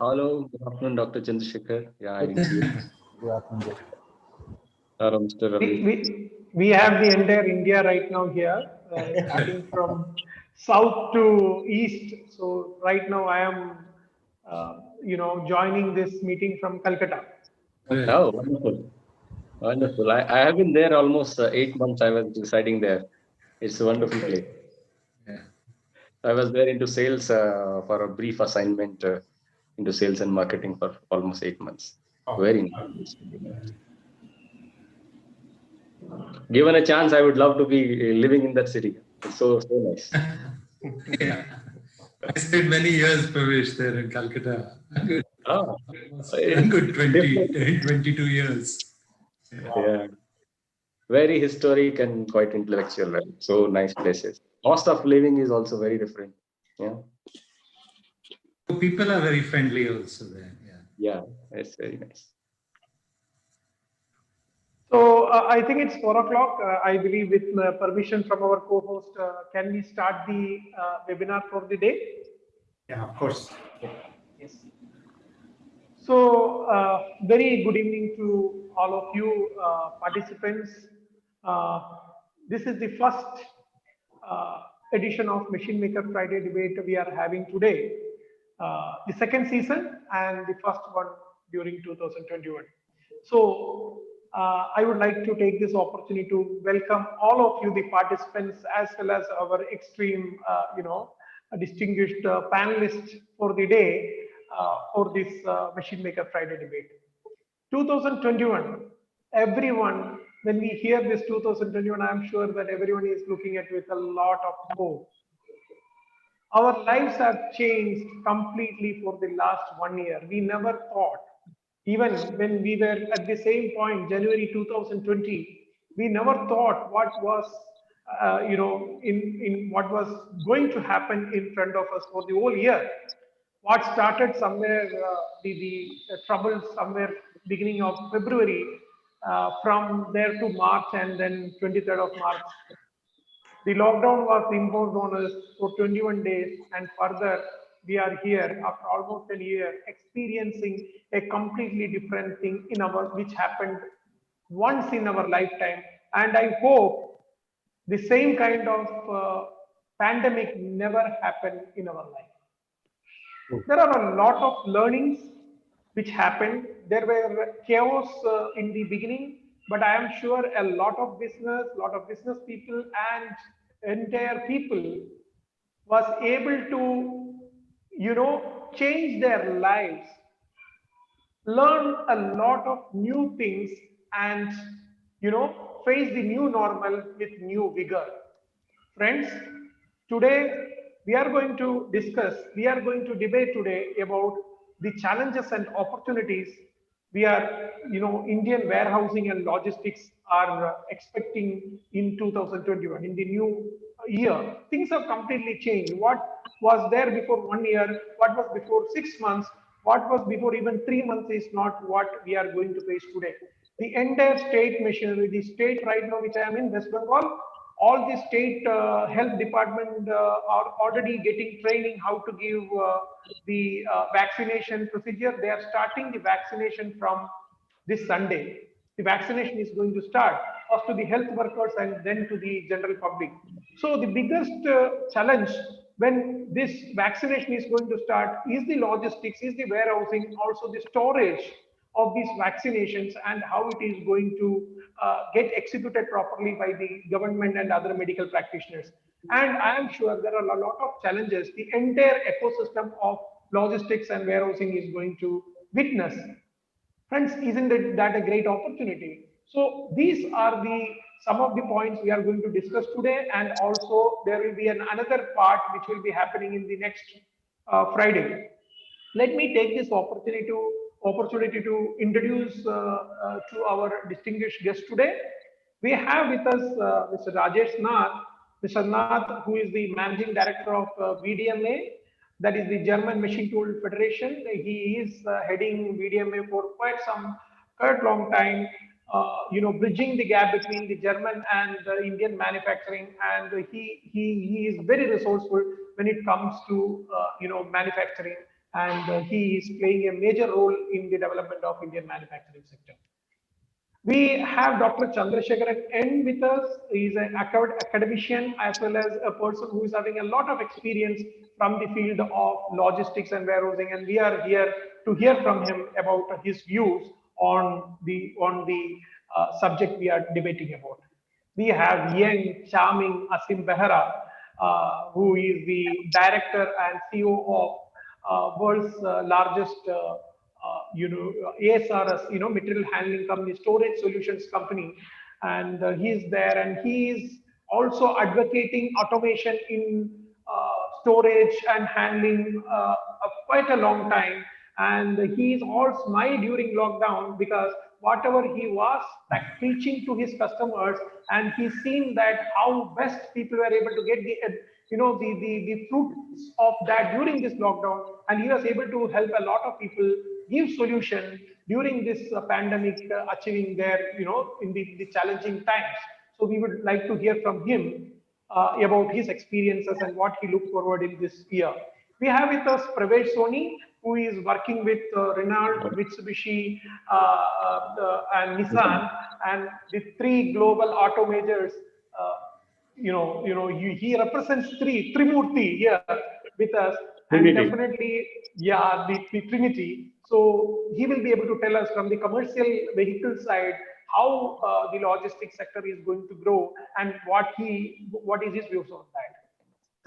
Hello, good afternoon, Dr. Chandrasekhar. Yeah, I didn't see it. Good afternoon. Hello, Mr. Ravi. We have the entire India right now here, starting from south to east. So right now I am, joining this meeting from Calcutta. Oh, wonderful. Wonderful. I have been there almost 8 months. I was residing there. It's a wonderful place. Yeah. I was there into sales for a brief assignment into sales and marketing for almost 8 months. Very nice. Given a chance, I would love to be living in that city. It's so nice. Yeah. I stayed many years, Pravesh, there in Calcutta. Ah, Good 22 years. yeah. Very historic and quite intellectual. Right? So nice places. Cost of living is also very different. Yeah. People are very friendly also there. Yeah. Yeah, it's very nice. So I think it's 4 o'clock. I believe with permission from our co-host, can we start the webinar for the day? Yeah, of course. Yes. So, very good evening to all of you participants. Uh, this is the first edition of Machine Maker Friday debate we are having today. The second season and the first one during 2021. So, I would like to take this opportunity to welcome all of you, the participants, as well as our extreme, distinguished panelists for the day for this Machine Maker Friday debate. 2021, everyone, when we hear this 2021, I'm sure that everyone is looking at it with a lot of hope. Our lives have changed completely for the last 1 year. We never thought, even when we were at the same point, January 2020, we never thought what was, in what was going to happen in front of us for the whole year. What started somewhere, the troubles somewhere beginning of February, from there to March and then 23rd of March. The lockdown was imposed on us for 21 days, and further, we are here after almost a year experiencing a completely different thing in our which happened once in our lifetime. And I hope the same kind of pandemic never happened in our life. There are a lot of learnings which happened. There were chaos in the beginning, but I am sure a lot of business people and entire people was able to, change their lives, learn a lot of new things, and, face the new normal with new vigor. Friends, today we are going to debate today about the challenges and opportunities we are, Indian warehousing and logistics are expecting in 2021, in the new year. Things have completely changed. What was there before 1 year, what was before 6 months, what was before even 3 months is not what we are going to face today. The entire state machinery, the state right now, which I am in West Bengal, all the state health department are already getting training how to give the vaccination procedure. They are starting the vaccination from this Sunday. The vaccination is going to start first to the health workers and then to the general public. So the biggest challenge when this vaccination is going to start is the logistics, is the warehousing, also the storage of these vaccinations and how it is going to get executed properly by the government and other medical practitioners. And I am sure there are a lot of challenges the entire ecosystem of logistics and warehousing is going to witness. Friends, isn't that a great opportunity? So these are the some of the points we are going to discuss today, and also there will be another part which will be happening in the next Friday. Let me take this opportunity to introduce to our distinguished guest today. We have with us Mr. Rajesh Nath. Mr. Nath, who is the managing director of VDMA, that is the German Machine Tool Federation. He is heading VDMA for quite long time, bridging the gap between the German and the Indian manufacturing. And he is very resourceful when it comes to, manufacturing. and he is playing a major role in the development of Indian manufacturing sector. We have Dr. Chandrasekharan N with us. He's an academician as well as a person who is having a lot of experience from the field of logistics and warehousing, and we are here to hear from him about his views on the subject we are debating about. We have young, charming Asim Behra, who is the director and CEO of world's largest ASRS, material handling company, storage solutions company, and he's there, and he is also advocating automation in storage and handling quite a long time. And he is all smile during lockdown because whatever he was like preaching to his customers, and he's seen that how best people were able to get the fruits of that during this lockdown, and he was able to help a lot of people give solution during this pandemic, achieving their in the challenging times. So we would like to hear from him about his experiences and what he looked forward in this year. We have with us Pravesh Soni, who is working with Renault, Mitsubishi, and Nissan, and the three global auto majors. He represents Trimurti here with us, and Trinity. definitely, yeah, the Trinity. So he will be able to tell us from the commercial vehicle side how the logistics sector is going to grow and what is his views on that.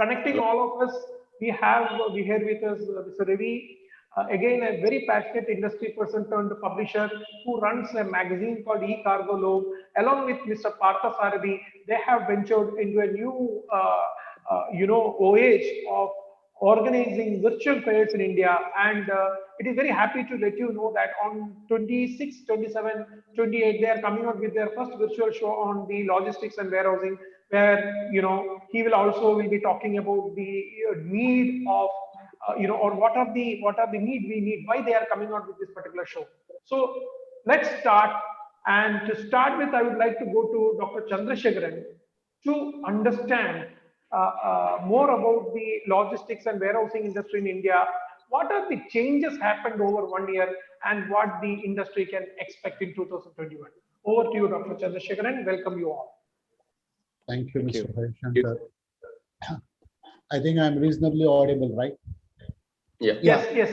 Connecting all of us, we here with us Mr. Ravi, again a very passionate industry person turned publisher who runs a magazine called E-Cargo Load. Along with Mr. Partha Sarathi, they have ventured into a new voyage of organizing virtual fairs in India, and it is very happy to let you know that on 26, 27, 28, they are coming out with their first virtual show on the logistics and warehousing, where he will be talking about the need of or what are the need we need, why they are coming out with this particular show. So let's start. And to start with, I would like to go to Dr. Chandrasekharan to understand more about the logistics and warehousing industry in India. What are the changes happened over 1 year and what the industry can expect in 2021? Over to you, Dr. Chandrasekharan. Welcome you all. Thank you, Thank you. Mr. Harishankar. I think I'm reasonably audible, right? Yeah. Yes.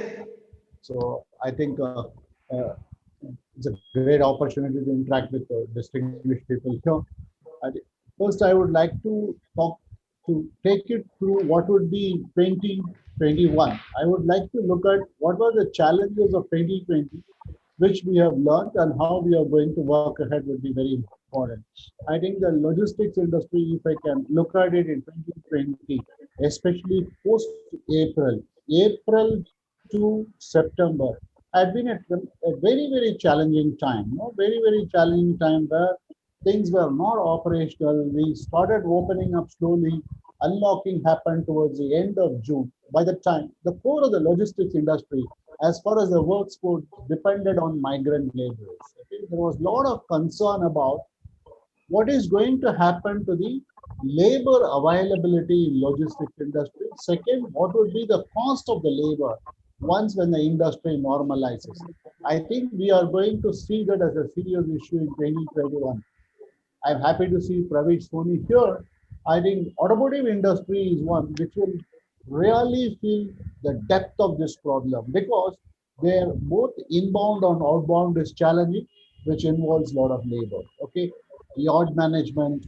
So I think it's a great opportunity to interact with distinguished people here. First, I would like to take it through what would be 2021. I would like to look at what were the challenges of 2020, which we have learned, and how we are going to work ahead would be very important. I think the logistics industry, if I can look at it in 2020, especially post-April, April to September, had been a very, very challenging time. Very, very challenging time where things were not operational. We started opening up slowly. Unlocking happened towards the end of June. By the time the core of the logistics industry, as far as the workforce, depended on migrant laborers. Okay? There was a lot of concern about what is going to happen to the labor availability in logistics industry. Second, what would be the cost of the labor once when the industry normalizes. I think we are going to see that as a serious issue in 2021. I'm happy to see Pravesh Soni here. I think automotive industry is one which will really feel the depth of this problem, because they're both inbound and outbound is challenging, which involves a lot of labor. Okay, yard management,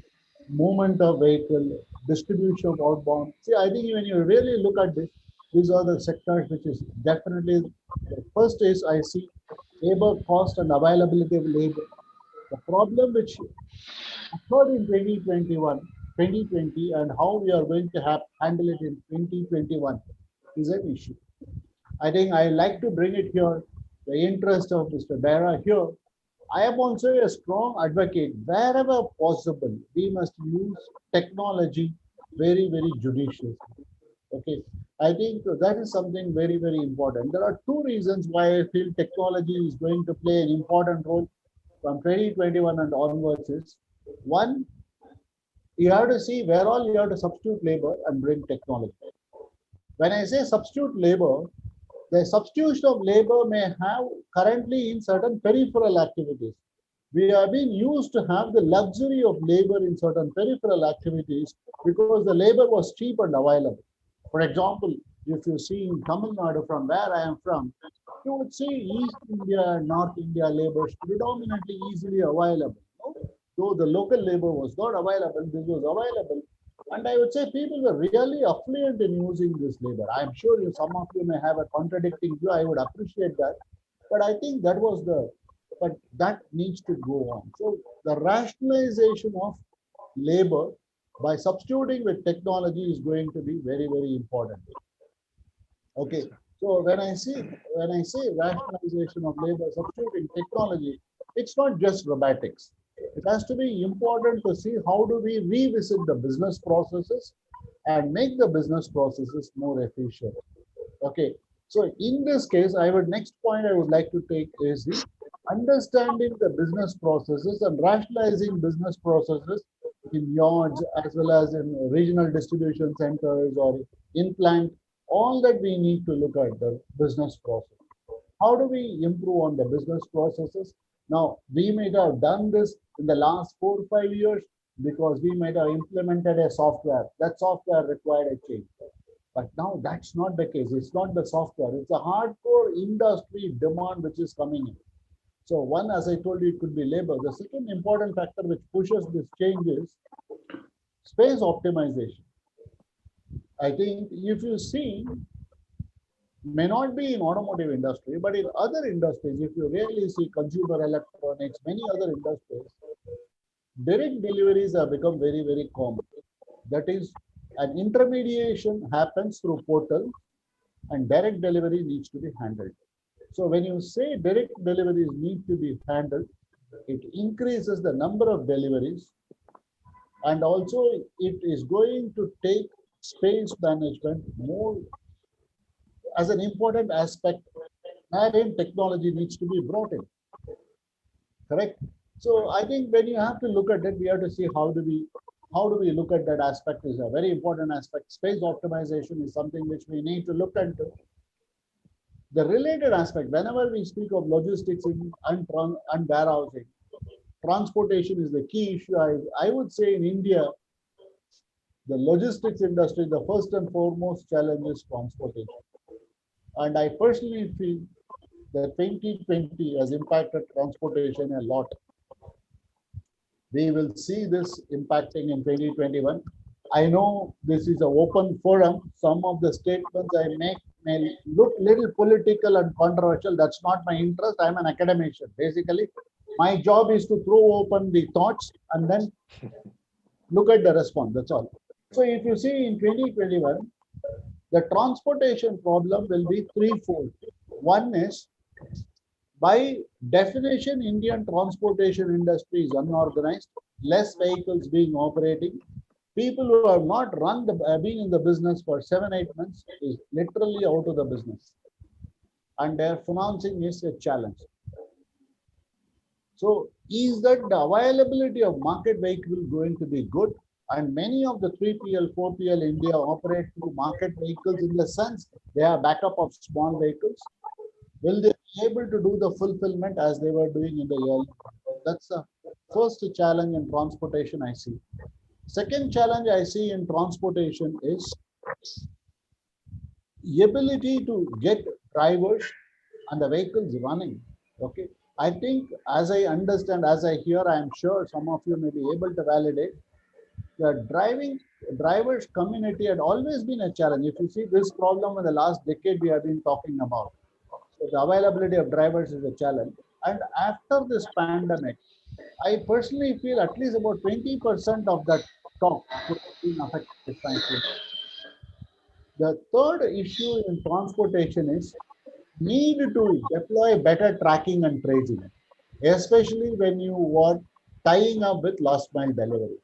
movement of vehicle, distribution of outbound. See, I think when you really look at this, these are the sectors which is definitely, the first is I see labor cost and availability of labor. The problem which occurred in 2020, and how we are going to handle it in 2021 is an issue. I think I like to bring it here, the interest of Mr. Behra here. I am also a strong advocate, wherever possible, we must use technology very, very judiciously. Okay, I think that is something very, very important. There are two reasons why I feel technology is going to play an important role from 2021 and onwards is, one, you have to see where all you have to substitute labor and bring technology. When I say substitute labor, The substitution of labor may have currently in certain peripheral activities. We have been used to have the luxury of labor in certain peripheral activities because the labor was cheap and available. For example, if you see in Tamil Nadu, from where I am from, you would see East India and North India labor predominantly easily available. Though the local labor was not available, this was available. And I would say people were really affluent in using this labor. I'm sure some of you may have a contradicting view. I would appreciate that. But I think but that needs to go on. So the rationalization of labor by substituting with technology is going to be very, very important. Okay. So when I say rationalization of labor substituting technology, it's not just robotics. It has to be important to see how do we revisit the business processes and make the business processes more efficient. Okay. So in this case, next point I would like to take is the understanding the business processes and rationalizing business processes in yards as well as in regional distribution centers or in plant. All that we need to look at the business process. How do we improve on the business processes? Now, we might have done this in the last 4 or 5 years because we might have implemented a software. That software required a change. But now that's not the case. It's not the software. It's a hardcore industry demand which is coming in. So one, as I told you, it could be labor. The second important factor which pushes this change is space optimization. I think if you see, may not be in automotive industry, but in other industries, if you really see consumer electronics, many other industries, direct deliveries have become very, very common. That is, an intermediation happens through portal and direct delivery needs to be handled. So when you say direct deliveries need to be handled, it increases the number of deliveries, and also it is going to take space management more as an important aspect, wherein technology needs to be brought in. Correct? So I think when you have to look at it, we have to see how do we look at that aspect is a very important aspect. Space optimization is something which we need to look into. The related aspect, whenever we speak of logistics and warehousing, transportation is the key issue. I would say in India, the logistics industry, the first and foremost challenge is transportation. And I personally feel that 2020 has impacted transportation a lot. We will see this impacting in 2021. I know this is an open forum. Some of the statements I make may look little political and controversial. That's not my interest. I'm an academician. Basically, my job is to throw open the thoughts and then look at the response. That's all. So if you see in 2021, the transportation problem will be threefold. One is, by definition, Indian transportation industry is unorganized, less vehicles being operating. People who have not been in the business for 7-8 months is literally out of the business. And their financing is a challenge. So is that the availability of market vehicles going to be good? And many of the 3PL, 4PL India operate through market vehicles in the sense they have backup of small vehicles. Will they be able to do the fulfillment as they were doing in the early? That's the first challenge in transportation I see. Second challenge I see in transportation is the ability to get drivers and the vehicles running. Okay. I think as I understand, as I hear, I am sure some of you may be able to validate, the drivers community had always been a challenge. If you see this problem in the last decade we have been talking about. So the availability of drivers is a challenge. And after this pandemic, I personally feel at least about 20% of that talk could have been affected. The third issue in transportation is need to deploy better tracking and tracing, especially when you are tying up with last mile delivery.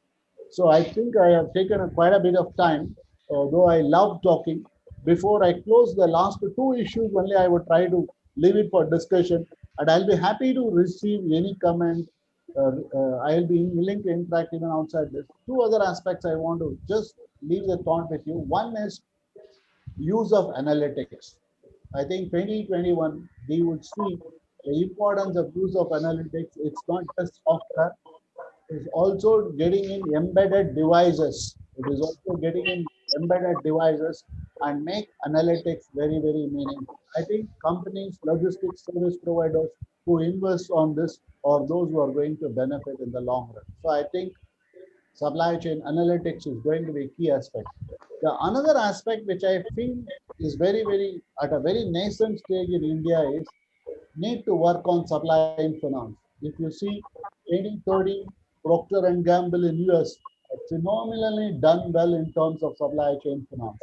So I think I have taken quite a bit of time, although I love talking. Before I close the last two issues, only I would try to leave it for discussion, and I'll be happy to receive any comment. I'll be willing to interact even outside this. Two other aspects I want to just leave the thought with you. One is use of analytics. I think 2021, we would see the importance of use of analytics. It's not just software, it's also getting in embedded devices. It is also getting in embedded devices and make analytics very, very meaningful. I think companies, logistics service providers who invest on this are those who are going to benefit in the long run. So I think supply chain analytics is going to be a key aspect. The another aspect which I feel is very, very at a very nascent stage in India is need to work on supply chain finance. If you see 2013, Procter and Gamble in US phenomenally done well in terms of supply chain finance.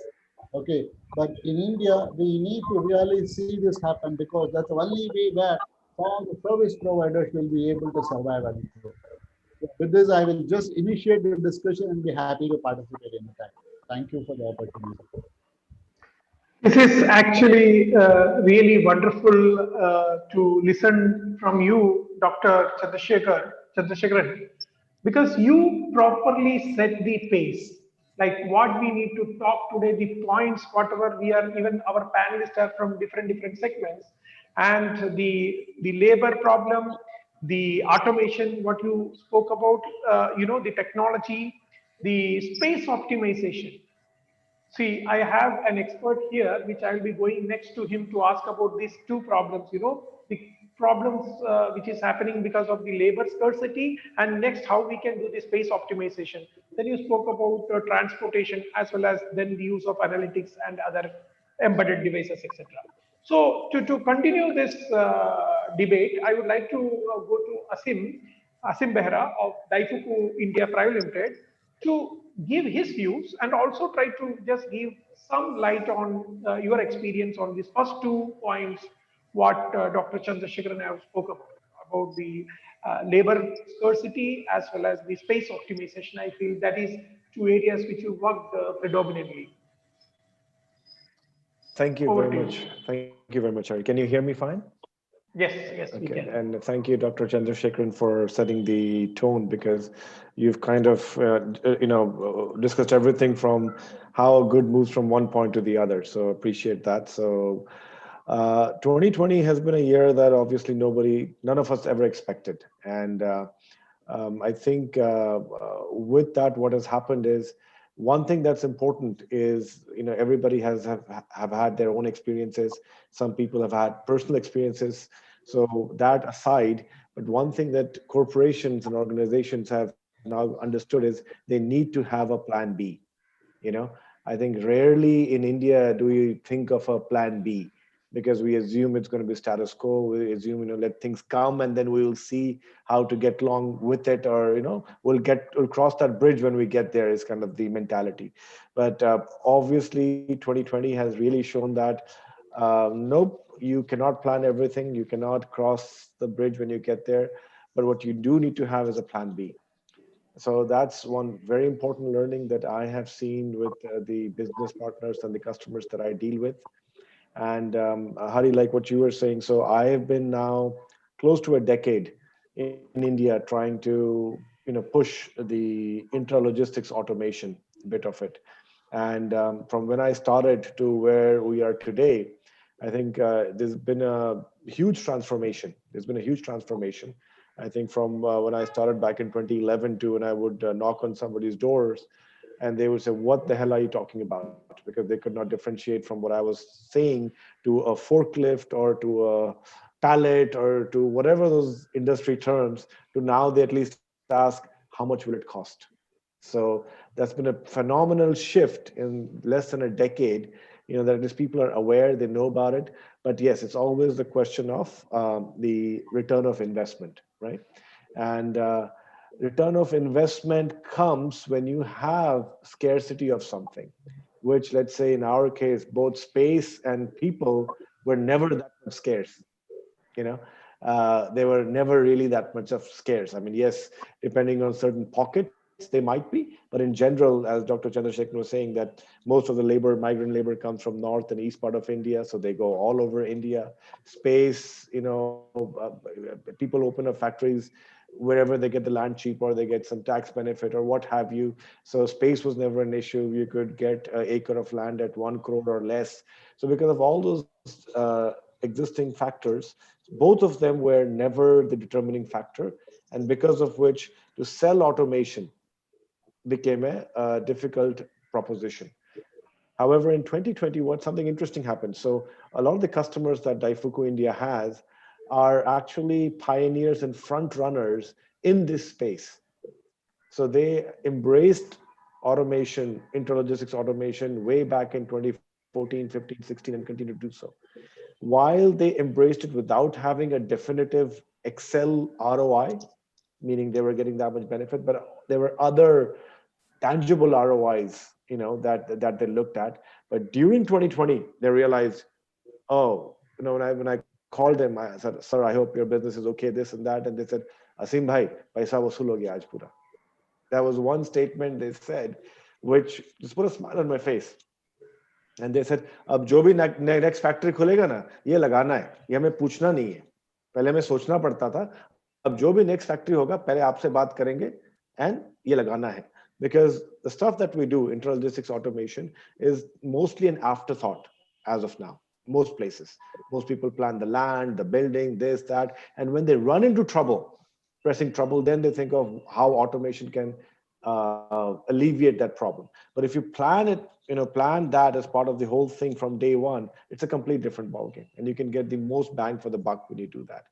Okay, but in India, we need to really see this happen because that's the only way where some of the service providers will be able to survive and grow. So with this, I will just initiate the discussion and be happy to participate anytime. Thank you for the opportunity. This is actually really wonderful to listen from you, Dr. Chandrasekharan, because you properly set the pace. Like what we need to talk today, the points, whatever we are, even our panelists are from different segments, and the labor problem, the automation, what you spoke about, the technology, the space optimization. See, I have an expert here, which I will be going next to him to ask about these two problems, the problems which is happening because of the labor scarcity, and next how we can do the space optimization. Then you spoke about transportation as well as then the use of analytics and other embedded devices, etc. So to continue this debate, I would like to go to Asim Behra of Daifuku India Private Limited to give his views and also try to just give some light on your experience on these first 2 points, what Dr. Chandrasekharan have spoke about the labor scarcity as well as the space optimization. I feel that is 2 areas which you worked predominantly. Thank you Over very to you. much. Thank you very much, Harry. Can you hear me fine? Yes, we Okay, can. and thank you, Dr. Chandrasekharan, for setting the tone because you've kind of, discussed everything from how a good moves from one point to the other. So appreciate that. So 2020 has been a year that obviously none of us ever expected. And I think with that, what has happened is one thing that's important is, everybody have had their own experiences. Some people have had personal experiences. So that aside, but one thing that corporations and organizations have now understood is they need to have a plan B. You know, I think rarely in India do we think of a plan B because we assume it's going to be status quo. We assume, let things come and then we will see how to get along with it, or, we'll cross that bridge when we get there is kind of the mentality. But obviously 2020 has really shown that nope, you cannot plan everything. You cannot cross the bridge when you get there. But what you do need to have is a plan B. So that's one very important learning that I have seen with the business partners and the customers that I deal with. And Hari, like what you were saying, so I have been now close to a decade in India trying to push the intralogistics automation bit of it. And from when I started to where we are today, I think there's been a huge transformation. There's been a huge transformation. I think from when I started back in 2011 to when I would knock on somebody's doors and they would say, what the hell are you talking about? Because they could not differentiate from what I was saying to a forklift or to a pallet or to whatever those industry terms, to now they at least ask, how much will it cost? So that's been a phenomenal shift in less than a decade, that at least people are aware, they know about it. But yes, it's always the question of the return of investment, right? And return of investment comes when you have scarcity of something, which, let's say in our case, both space and people were never that much scarce. They were never really that much of scarce. I mean, yes, depending on certain pockets, they might be, but in general, as Dr. Chandrasekharan was saying, that most of the migrant labor comes from north and east part of India, so they go all over India. Space, people open up factories wherever they get the land cheap or they get some tax benefit or what have you. So space was never an issue. You could get an acre of land at 1 crore or less. So because of all those existing factors, both of them were never the determining factor. And because of which to sell automation became a difficult proposition. However, in 2021, something interesting happened. So a lot of the customers that Daifuku India has are actually pioneers and front runners in this space. So they embraced automation, intralogistics automation way back in 2014, 15, 16, and continue to do so. While they embraced it without having a definitive Excel ROI, meaning they were getting that much benefit, but there were other tangible ROIs, that they looked at. But during 2020, they realized, oh, when I called them, I said, sir, I hope your business is okay, this and that. And they said, Asim bhai, paisa vasool ho gaya aaj pura. That was one statement they said, which just put a smile on my face. And they said, अब जो भी next factory खुलेगा ना, ये लगाना है, ये हमें पूछना नहीं है. पहले हमें सोचना पड़ता था, अब जो भी next factory होगा, पहले आपसे बात करेंगे, and ये लगाना है. Because the stuff that we do, intralogistics automation, is mostly an afterthought as of now. Most places, most people plan the land, the building, this, that, and when they run into trouble, pressing trouble, then they think of how automation can alleviate that problem. But if you plan it, plan that as part of the whole thing from day one, it's a complete different ballgame, and you can get the most bang for the buck when you do that.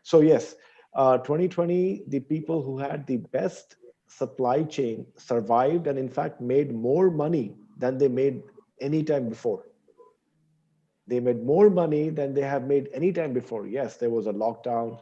So yes, 2020, the people who had the best supply chain survived and in fact made more money than they made any time before. They made more money than they have made any time before. Yes, there was a lockdown,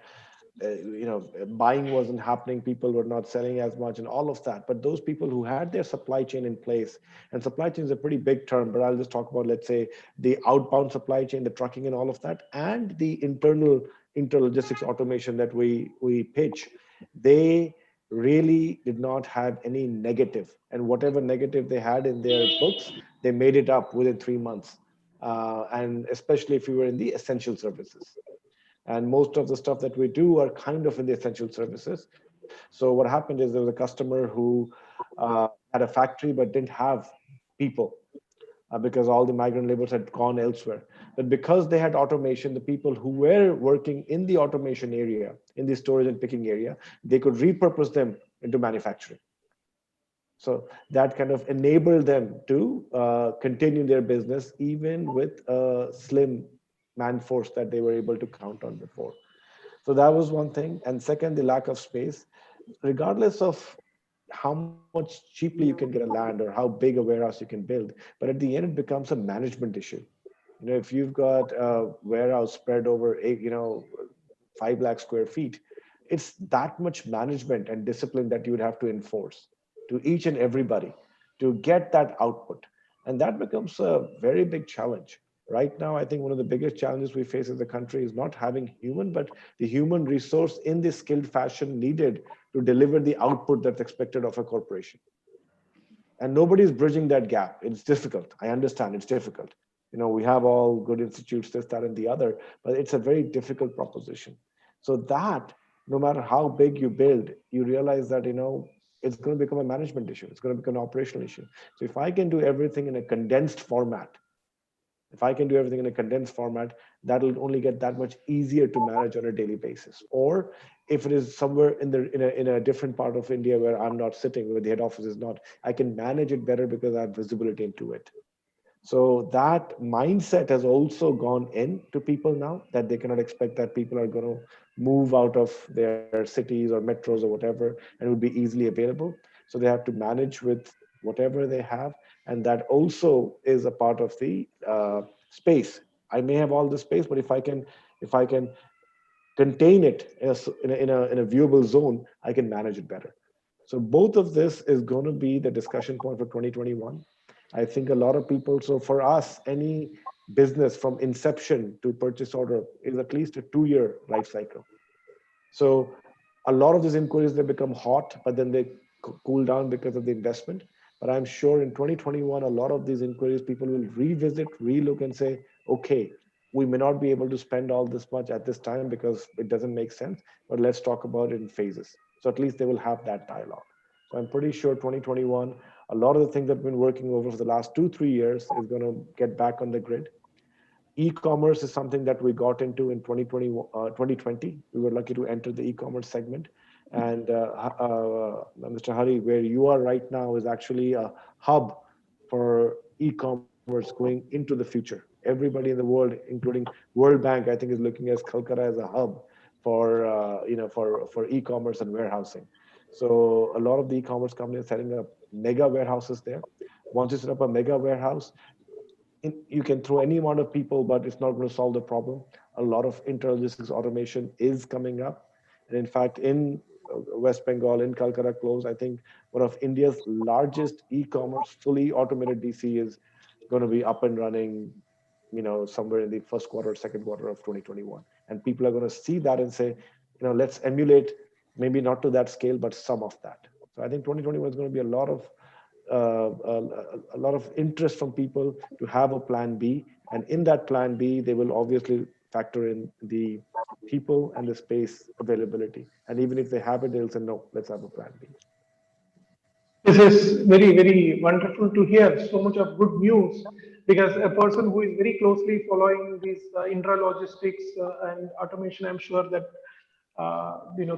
buying wasn't happening, people were not selling as much and all of that. But those people who had their supply chain in place, and supply chain is a pretty big term, but I'll just talk about, let's say, the outbound supply chain, the trucking and all of that, and the internal intralogistics automation that we pitch, they really did not have any negative. And whatever negative they had in their books, they made it up within 3 months. And especially if you were in the essential services. And most of the stuff that we do are kind of in the essential services. So what happened is there was a customer who had a factory but didn't have people because all the migrant laborers had gone elsewhere. But because they had automation, the people who were working in the automation area, in the storage and picking area, they could repurpose them into manufacturing. So that kind of enabled them to continue their business even with a slim man force that they were able to count on before. So that was one thing. And second, the lack of space. Regardless of how much cheaply you can get a land or how big a warehouse you can build, but at the end, it becomes a management issue. If you've got a warehouse spread over 5 lakh square feet, it's that much management and discipline that you would have to enforce to each and everybody to get that output. And that becomes a very big challenge. Right now, I think one of the biggest challenges we face as a country is not having but the human resource in the skilled fashion needed to deliver the output that's expected of a corporation. And nobody's bridging that gap. It's difficult. I understand it's difficult. We have all good institutes, this, that, and the other, but it's a very difficult proposition. So that, no matter how big you build, you realize that, it's going to become a management issue. It's going to become an operational issue. So if I can do everything in a condensed format, that'll only get that much easier to manage on a daily basis. Or if it is somewhere in a different part of India where I'm not sitting, where the head office is not, I can manage it better because I have visibility into it. So that mindset has also gone into people now, that they cannot expect that people are going to move out of their cities or metros or whatever, and it would be easily available. So they have to manage with whatever they have. And that also is a part of the space. I may have all the space, but if I can contain it in a viewable zone, I can manage it better. So both of this is going to be the discussion point for 2021. I think a lot of people, so for us, any business from inception to purchase order is at least a 2-year life cycle. So a lot of these inquiries, they become hot, but then they cool down because of the investment. But I'm sure in 2021, a lot of these inquiries, people will revisit, relook and say, okay, we may not be able to spend all this much at this time because it doesn't make sense, but let's talk about it in phases. So at least they will have that dialogue. So I'm pretty sure 2021, a lot of the things that we've been working over for the last 2-3 years is going to get back on the grid. E-commerce is something that we got into in 2020. We were lucky to enter the e-commerce segment. And Mr. Hari, where you are right now is actually a hub for e-commerce going into the future. Everybody in the world, including World Bank, I think is looking at Calcutta as a hub for for e-commerce and warehousing. So a lot of the e-commerce companies are setting up mega warehouses there. Once you set up a mega warehouse, you can throw any amount of people, but it's not going to solve the problem. A lot of intralogistics automation is coming up. And in fact, in West Bengal, in Calcutta close, I think one of India's largest e-commerce fully automated DC is going to be up and running, somewhere in the first quarter, second quarter of 2021. And people are going to see that and say, let's emulate, maybe not to that scale, but some of that. So I think 2021 is going to be a lot of interest from people to have a plan B. And in that plan B, they will obviously factor in the people and the space availability. And even if they have it, they'll say, no, let's have a plan B. This is very, very wonderful to hear so much of good news, because a person who is very closely following these intralogistics and automation, I'm sure that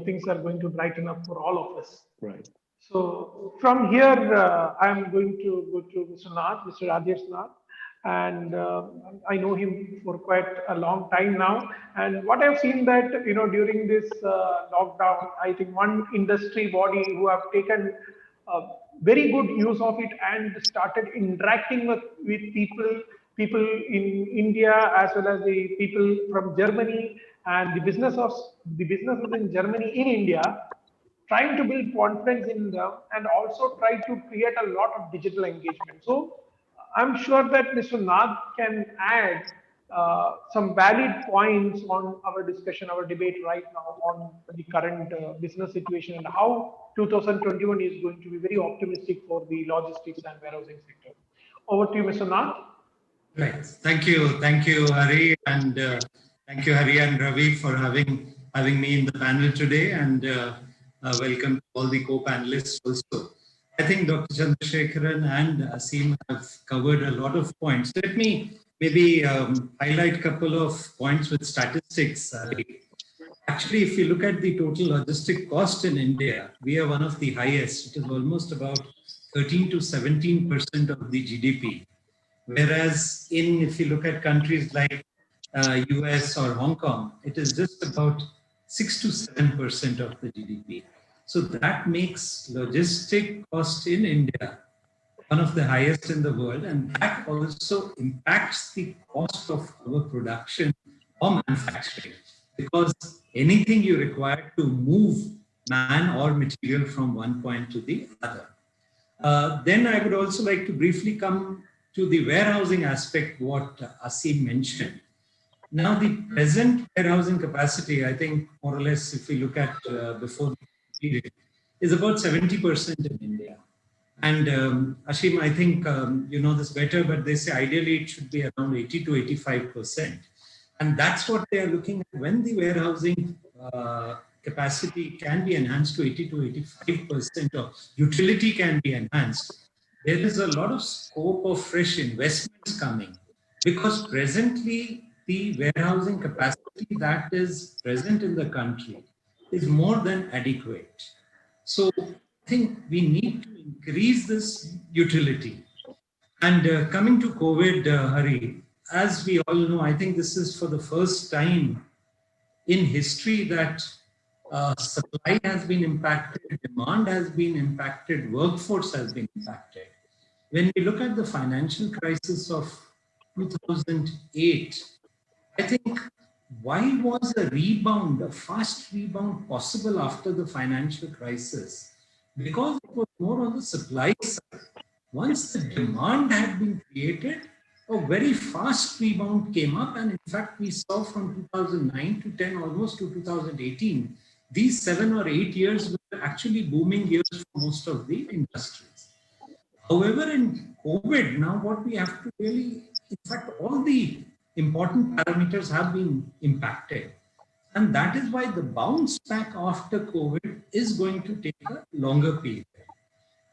things are going to brighten up for all of us. Right. So from here, I'm going to go to Mr. Nath, Mr. Rajesh Nath, and I know him for quite a long time now. And what I've seen that during this lockdown, I think one industry body who have taken very good use of it and started interacting with people in India as well as the people from Germany and the businesses in Germany in India, trying to build confidence in them and also try to create a lot of digital engagement. So I'm sure that Mr. Nath can add some valid points on our discussion, our debate right now on the current business situation and how 2021 is going to be very optimistic for the logistics and warehousing sector. Over to you, Mr. Nath. Right. Thank you, Hari, and thank you, Hari and Ravi, for having me in the panel today, and welcome to all the co-panelists also. I think Dr. Chandrasekaran and Aseem have covered a lot of points. Let me maybe highlight a couple of points with statistics. Actually, if you look at the total logistic cost in India, we are one of the highest. It is almost about 13 to 17% of the GDP. Whereas if you look at countries like US or Hong Kong, it is just about 6 to 7% of the GDP. So that makes logistic cost in India one of the highest in the world, and that also impacts the cost of our production or manufacturing, because anything you require to move man or material from one point to the other. Then I would also like to briefly come to the warehousing aspect, what Aseem mentioned. Now, the present warehousing capacity, I think more or less, if we look at before the period, is about 70% in India. And Aseem, I think you know this better, but they say ideally it should be around 80 to 85%. And that's what they are looking at when the warehousing capacity can be enhanced to 80 to 85%, or utility can be enhanced. There is a lot of scope of fresh investments coming, because presently the warehousing capacity that is present in the country is more than adequate. So I think we need to increase this utility. And coming to COVID, Hari, as we all know, I think this is for the first time in history that supply has been impacted, demand has been impacted, workforce has been impacted. When we look at the financial crisis of 2008, I think why was a fast rebound possible after the financial crisis? Because it was more on the supply side. Once the demand had been created, a very fast rebound came up, and in fact we saw from 2009 to 10 almost to 2018, these 7 or 8 years were actually booming years for most of the industries. However, in COVID, now what we have to really, in fact, all the important parameters have been impacted. And that is why the bounce back after COVID is going to take a longer period.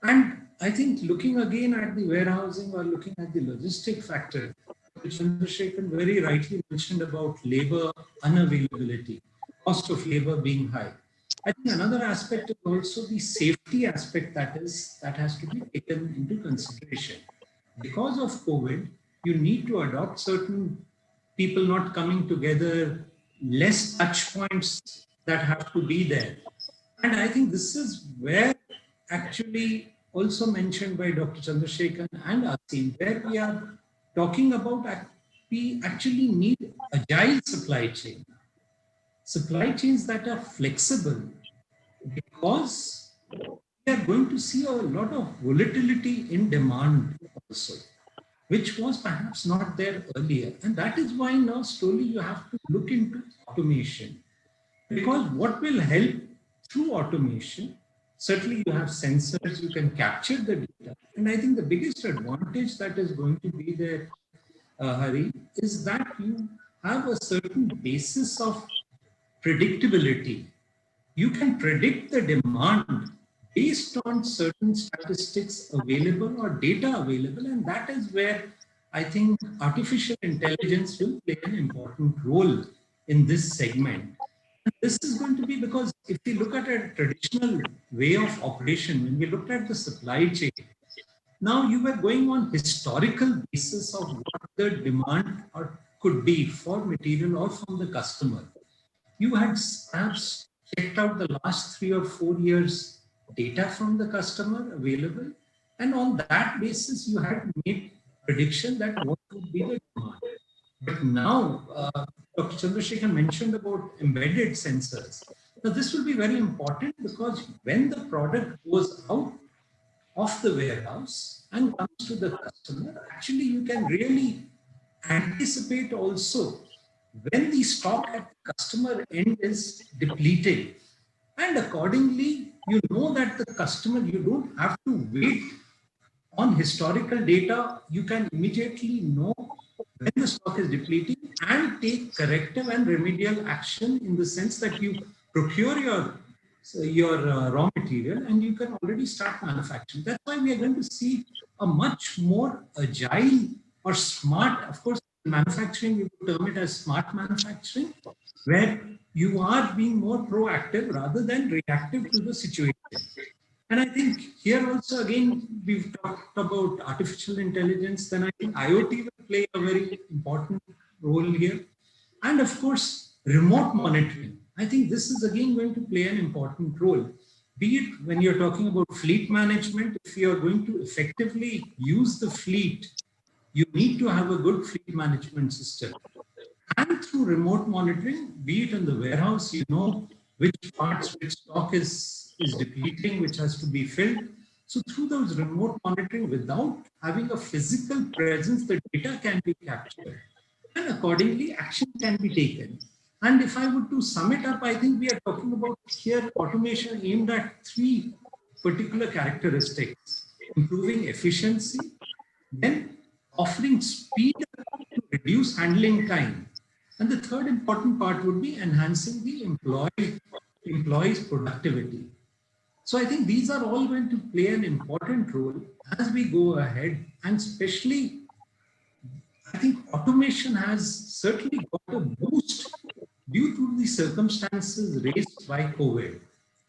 And I think looking again at the warehousing or looking at the logistic factor, which Chandrasekhan very rightly mentioned about labor unavailability, cost of labor being high. I think another aspect is also the safety aspect that has to be taken into consideration. Because of COVID, you need to adopt certain people not coming together, less touch points that have to be there. And I think this is where actually also mentioned by Dr. Chandrasekhan and Asim, where we are talking about we actually need agile supply chains that are flexible, because we are going to see a lot of volatility in demand also, which was perhaps not there earlier. And that is why now slowly you have to look into automation, because what will help through automation, certainly you have sensors, you can capture the data. And I think the biggest advantage that is going to be there, Hari, is that you have a certain basis of predictability. You can predict the demand based on certain statistics available or data available. And that is where I think artificial intelligence will play an important role in this segment. And this is going to be because if we look at a traditional way of operation, when we looked at the supply chain, now you were going on historical basis of what the demand or could be for material or from the customer. You had perhaps checked out the last 3 or 4 years data from the customer available, and on that basis you had made prediction that what would be the demand. But now Dr. Chandrasekhan mentioned about embedded sensors. Now this will be very important, because when the product goes out of the warehouse and comes to the customer, actually you can really anticipate also when the stock at the customer end is depleting. And accordingly, you know that the customer, you don't have to wait on historical data. You can immediately know when the stock is depleting and take corrective and remedial action, in the sense that you procure your raw material and you can already start manufacturing. That's why we are going to see a much more agile or smart, of course, manufacturing, we would term it as smart manufacturing, where you are being more proactive rather than reactive to the situation. And I think here also, again, we've talked about artificial intelligence, then I think IoT will play a very important role here. And of course, remote monitoring. I think this is again going to play an important role. Be it when you're talking about fleet management, if you're going to effectively use the fleet, you need to have a good fleet management system. And through remote monitoring, be it in the warehouse, you know which parts, which stock is depleting, which has to be filled. So through those remote monitoring, without having a physical presence, the data can be captured. And accordingly, action can be taken. And if I were to sum it up, I think we are talking about here automation aimed at 3 particular characteristics: improving efficiency, then offering speed to reduce handling time. And the third important part would be enhancing the employee's productivity. So I think these are all going to play an important role as we go ahead. And especially, I think automation has certainly got a boost due to the circumstances raised by COVID.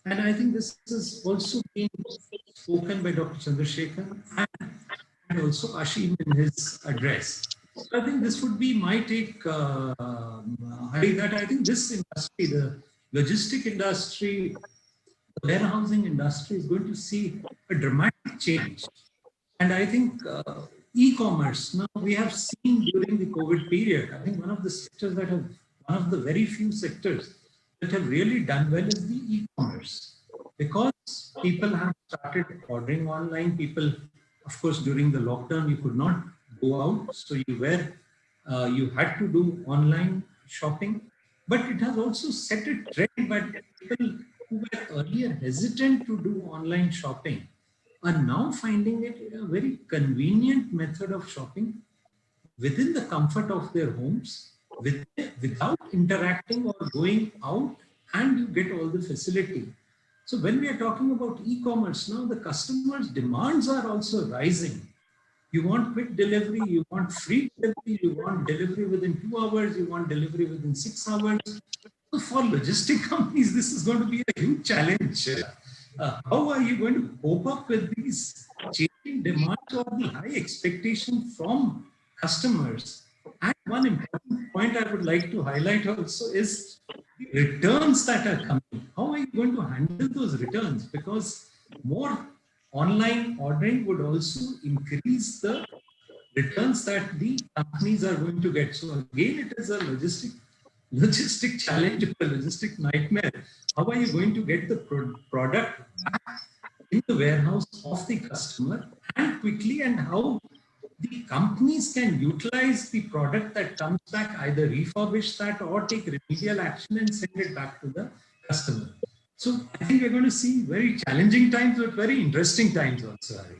And I think this is also being spoken by Dr. Chandrasekhan and also Ashim in his address. So I think this would be my take, Hari, that I think this industry, the logistic industry, the warehousing industry, is going to see a dramatic change. And I think e-commerce, now we have seen during the COVID period, I think one of the sectors that have, one of the very few sectors that have really done well is the e-commerce. Because people have started ordering online. People, of course, during the lockdown, you could not go out. So you had to do online shopping. But it has also set a trend by people who were earlier hesitant to do online shopping are now finding it a very convenient method of shopping, within the comfort of their homes without interacting or going out, and you get all the facility. So when we are talking about e-commerce now, the customers' demands are also rising. You want quick delivery, you want free delivery, you want delivery within 2 hours, you want delivery within 6 hours. So for logistic companies, this is going to be a huge challenge. How are you going to cope up with these changing demands or the high expectation from customers? And one important point I would like to highlight also is the returns that are coming. How are you going to handle those returns? Because more online ordering would also increase the returns that the companies are going to get. So again, it is a logistic challenge, a logistic nightmare. How are you going to get the product back in the warehouse of the customer and quickly, and how the companies can utilize the product that comes back, either refurbish that or take remedial action and send it back to the customer. So I think we're going to see very challenging times, but very interesting times also, Hari.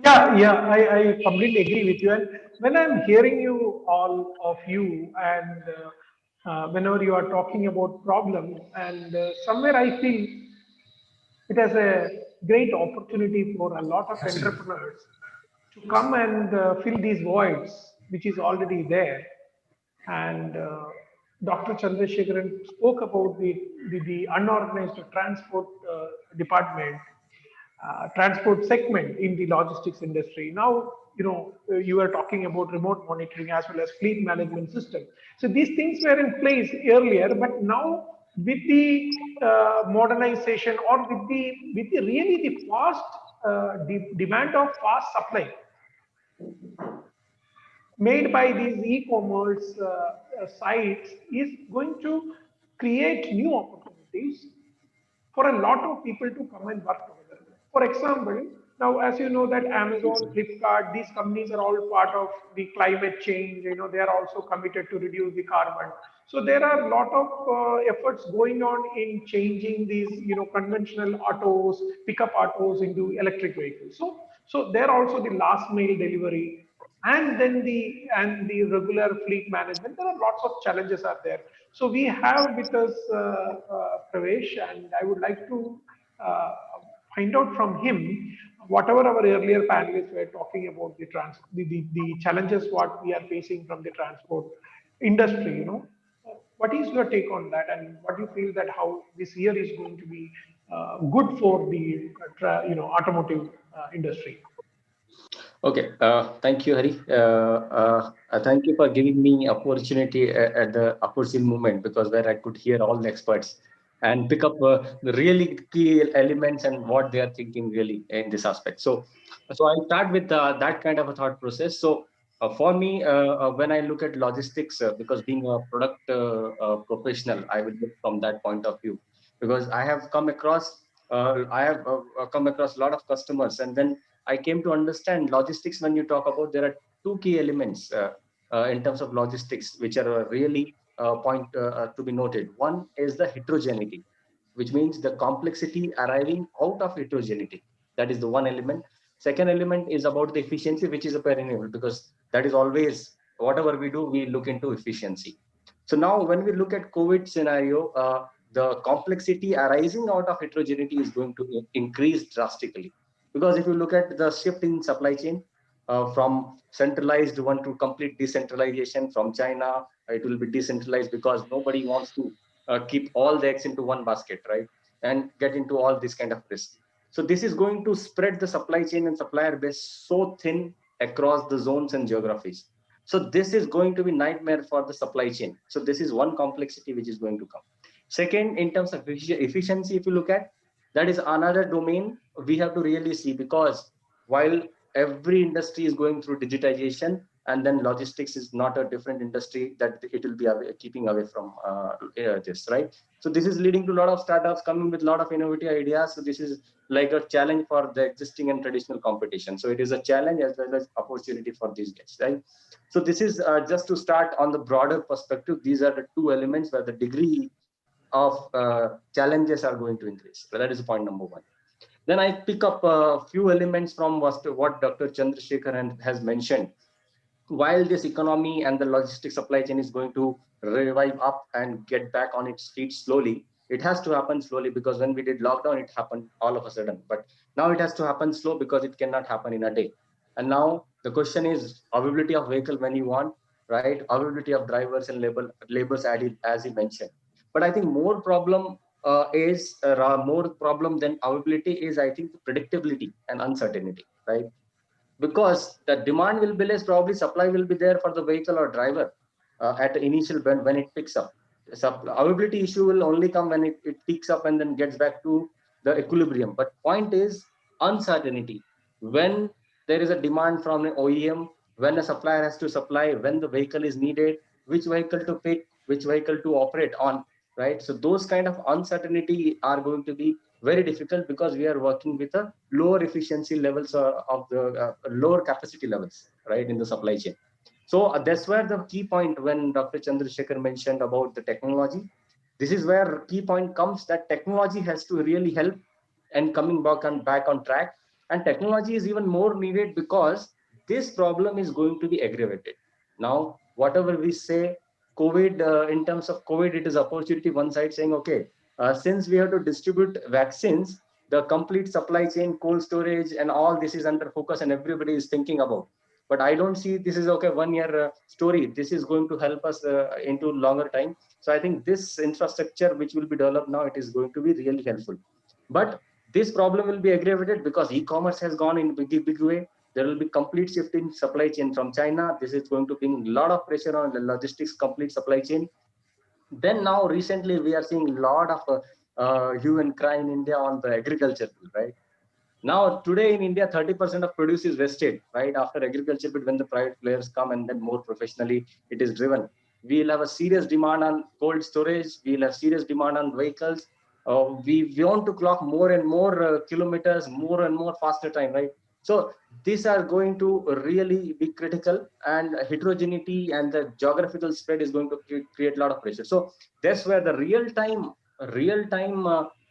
I completely agree with you. And when I'm hearing you, all of you, and whenever you are talking about problems, and somewhere I feel it has a great opportunity for a lot of Absolutely. entrepreneurs to come and fill these voids, which is already there. And Dr. Chandrasekharan spoke about the unorganized transport department, transport segment in the logistics industry. Now, you are talking about remote monitoring as well as fleet management system. So these things were in place earlier, but now with the modernization, or with the really the fast demand of fast supply made by these e-commerce sites, is going to create new opportunities for a lot of people to come and work together. For example, now as you know that Amazon, Flipkart, these companies are all part of the climate change. They are also committed to reduce the carbon. So there are a lot of efforts going on in changing these, conventional autos, pickup autos into electric vehicles. So there also the last mile delivery, and then the regular fleet management. There are lots of challenges are there. So we have with us Pravesh, and I would like to uh, find out from him whatever our earlier panelists were talking about the challenges what we are facing from the transport industry. What is your take on that, and what do you feel that how this year is going to be good for the automotive industry? Okay, thank you, Hari. Thank you for giving me opportunity at the opportune moment, because where I could hear all the experts and pick up the really key elements and what they are thinking really in this aspect. So I'll start with that kind of a thought process. So for me, when I look at logistics, because being a product professional, I will look from that point of view, because I have come across a lot of customers, and then I came to understand logistics. When you talk about, there are two key elements in terms of logistics, which are really point to be noted. One is the heterogeneity, which means the complexity arriving out of heterogeneity. That is the one element. Second element is about the efficiency, which is a perennial, because that is always, whatever we do, we look into efficiency. So now when we look at COVID scenario, the complexity arising out of heterogeneity is going to increase drastically. Because if you look at the shift in supply chain from centralized one to complete decentralization from China, it will be decentralized because nobody wants to keep all the eggs into one basket, right? And get into all this kind of risk. So this is going to spread the supply chain and supplier base so thin across the zones and geographies. So this is going to be nightmare for the supply chain. So this is one complexity which is going to come. Second, in terms of efficiency, if you look at, that is another domain we have to really see, because while every industry is going through digitization, and then logistics is not a different industry that it will be keeping away from this, right? So this is leading to a lot of startups coming with a lot of innovative ideas. So this is like a challenge for the existing and traditional competition. So it is a challenge as well as opportunity for these guys, right? So this is just to start on the broader perspective. These are the two elements where the degree of challenges are going to increase. So that is point number one. Then I pick up a few elements from what Dr. Chandrasekharan has mentioned. while this economy and the logistics supply chain is going to revive up and get back on its feet slowly, it has to happen slowly, because when we did lockdown, it happened all of a sudden. But now it has to happen slow, because it cannot happen in a day. And now the question is availability of vehicle when you want, right? Availability of drivers and labors, as you mentioned. But I think more problem than availability is, I think, predictability and uncertainty, right? Because the demand will be less, probably supply will be there for the vehicle or driver at the initial when it picks up. Availability issue will only come when it peaks up and then gets back to the equilibrium. But point is uncertainty. When there is a demand from an OEM, when a supplier has to supply, when the vehicle is needed, which vehicle to pick, which vehicle to operate on, right? So those kind of uncertainty are going to be very difficult, because we are working with a lower efficiency levels of the lower capacity levels, right, in the supply chain. So that's where the key point, when Dr. Chandrasekhar mentioned about the technology, this is where key point comes, that technology has to really help and coming back on track. And technology is even more needed, because this problem is going to be aggravated. Now, whatever we say, COVID, in terms of COVID, it is opportunity. One side saying, okay, since we have to distribute vaccines, the complete supply chain, cold storage, and all this is under focus, and everybody is thinking about. But I don't see this is okay 1 year story. This is going to help us into longer time. So I think this infrastructure which will be developed now, it is going to be really helpful. But this problem will be aggravated because e-commerce has gone in big way. There will be complete shift in supply chain from China. This is going to bring a lot of pressure on the logistics complete supply chain. Then now recently we are seeing a lot of hue and cry in India on the agriculture, right? Now today in India, 30% of produce is wasted, right? After agriculture, but when the private players come and then more professionally it is driven, we'll have a serious demand on cold storage. We'll have serious demand on vehicles. We want to clock more and more kilometers, more and more faster time, right? So these are going to really be critical, and heterogeneity and the geographical spread is going to create a lot of pressure. So that's where the real time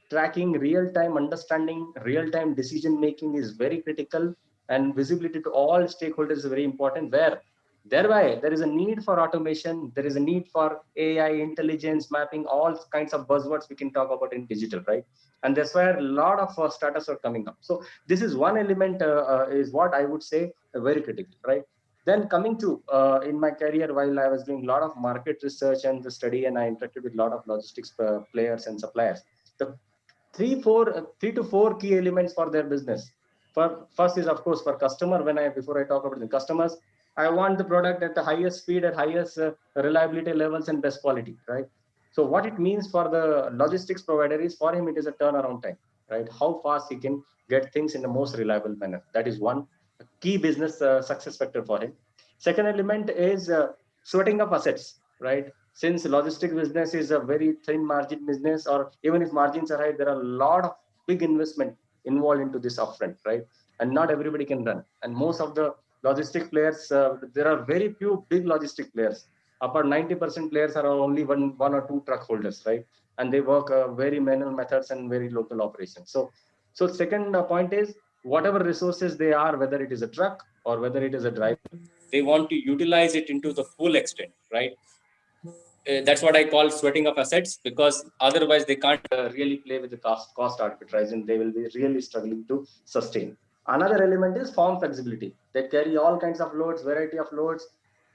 tracking, real time understanding, real time decision making is very critical, and visibility to all stakeholders is very important. Where thereby there is a need for automation, there is a need for AI, intelligence, mapping, all kinds of buzzwords we can talk about in digital, right? And that's where a lot of startups are coming up. So this is one element, is what I would say very critical, right? Then coming to in my career, while I was doing a lot of market research and the study, and I interacted with a lot of logistics players and suppliers, the three to four key elements for their business. First is, of course, for customer. Before I talk about the customers, I want the product at the highest speed, at highest reliability levels, and best quality, right? So what it means for the logistics provider is, for him it is a turnaround time, right? How fast he can get things in the most reliable manner. That is one key business success factor for him. Second element is sweating of assets, right? Since logistic business is a very thin margin business, or even if margins are high, there are a lot of big investment involved into this upfront, right? And not everybody can run. And most of the logistic players, there are very few big logistic players. About 90% players are only one or two truck holders, right? And they work very manual methods and very local operations. So second point is, whatever resources they are, whether it is a truck or whether it is a driver, they want to utilize it into the full extent, right? That's what I call sweating of assets, because otherwise they can't really play with the cost arbitrage, and they will be really struggling to sustain. Another element is farm flexibility. They carry all kinds of loads, variety of loads.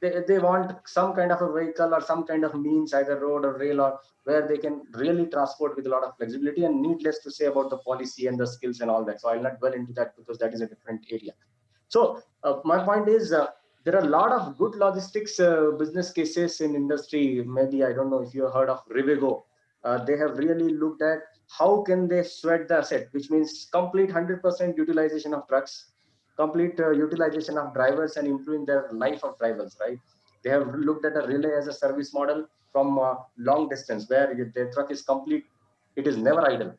They want some kind of a vehicle or some kind of means, either road or rail, or where they can really transport with a lot of flexibility. And needless to say about the policy and the skills and all that. So I'll not dwell into that, because that is a different area. So my point is, there are a lot of good logistics business cases in industry. Maybe, I don't know if you have heard of Rivigo. They have really looked at how can they sweat the asset, which means complete 100% utilization of trucks, complete utilization of drivers, and improving their life of drivers, right? They have looked at a relay as a service model from long distance, where their truck is complete, it is never idle.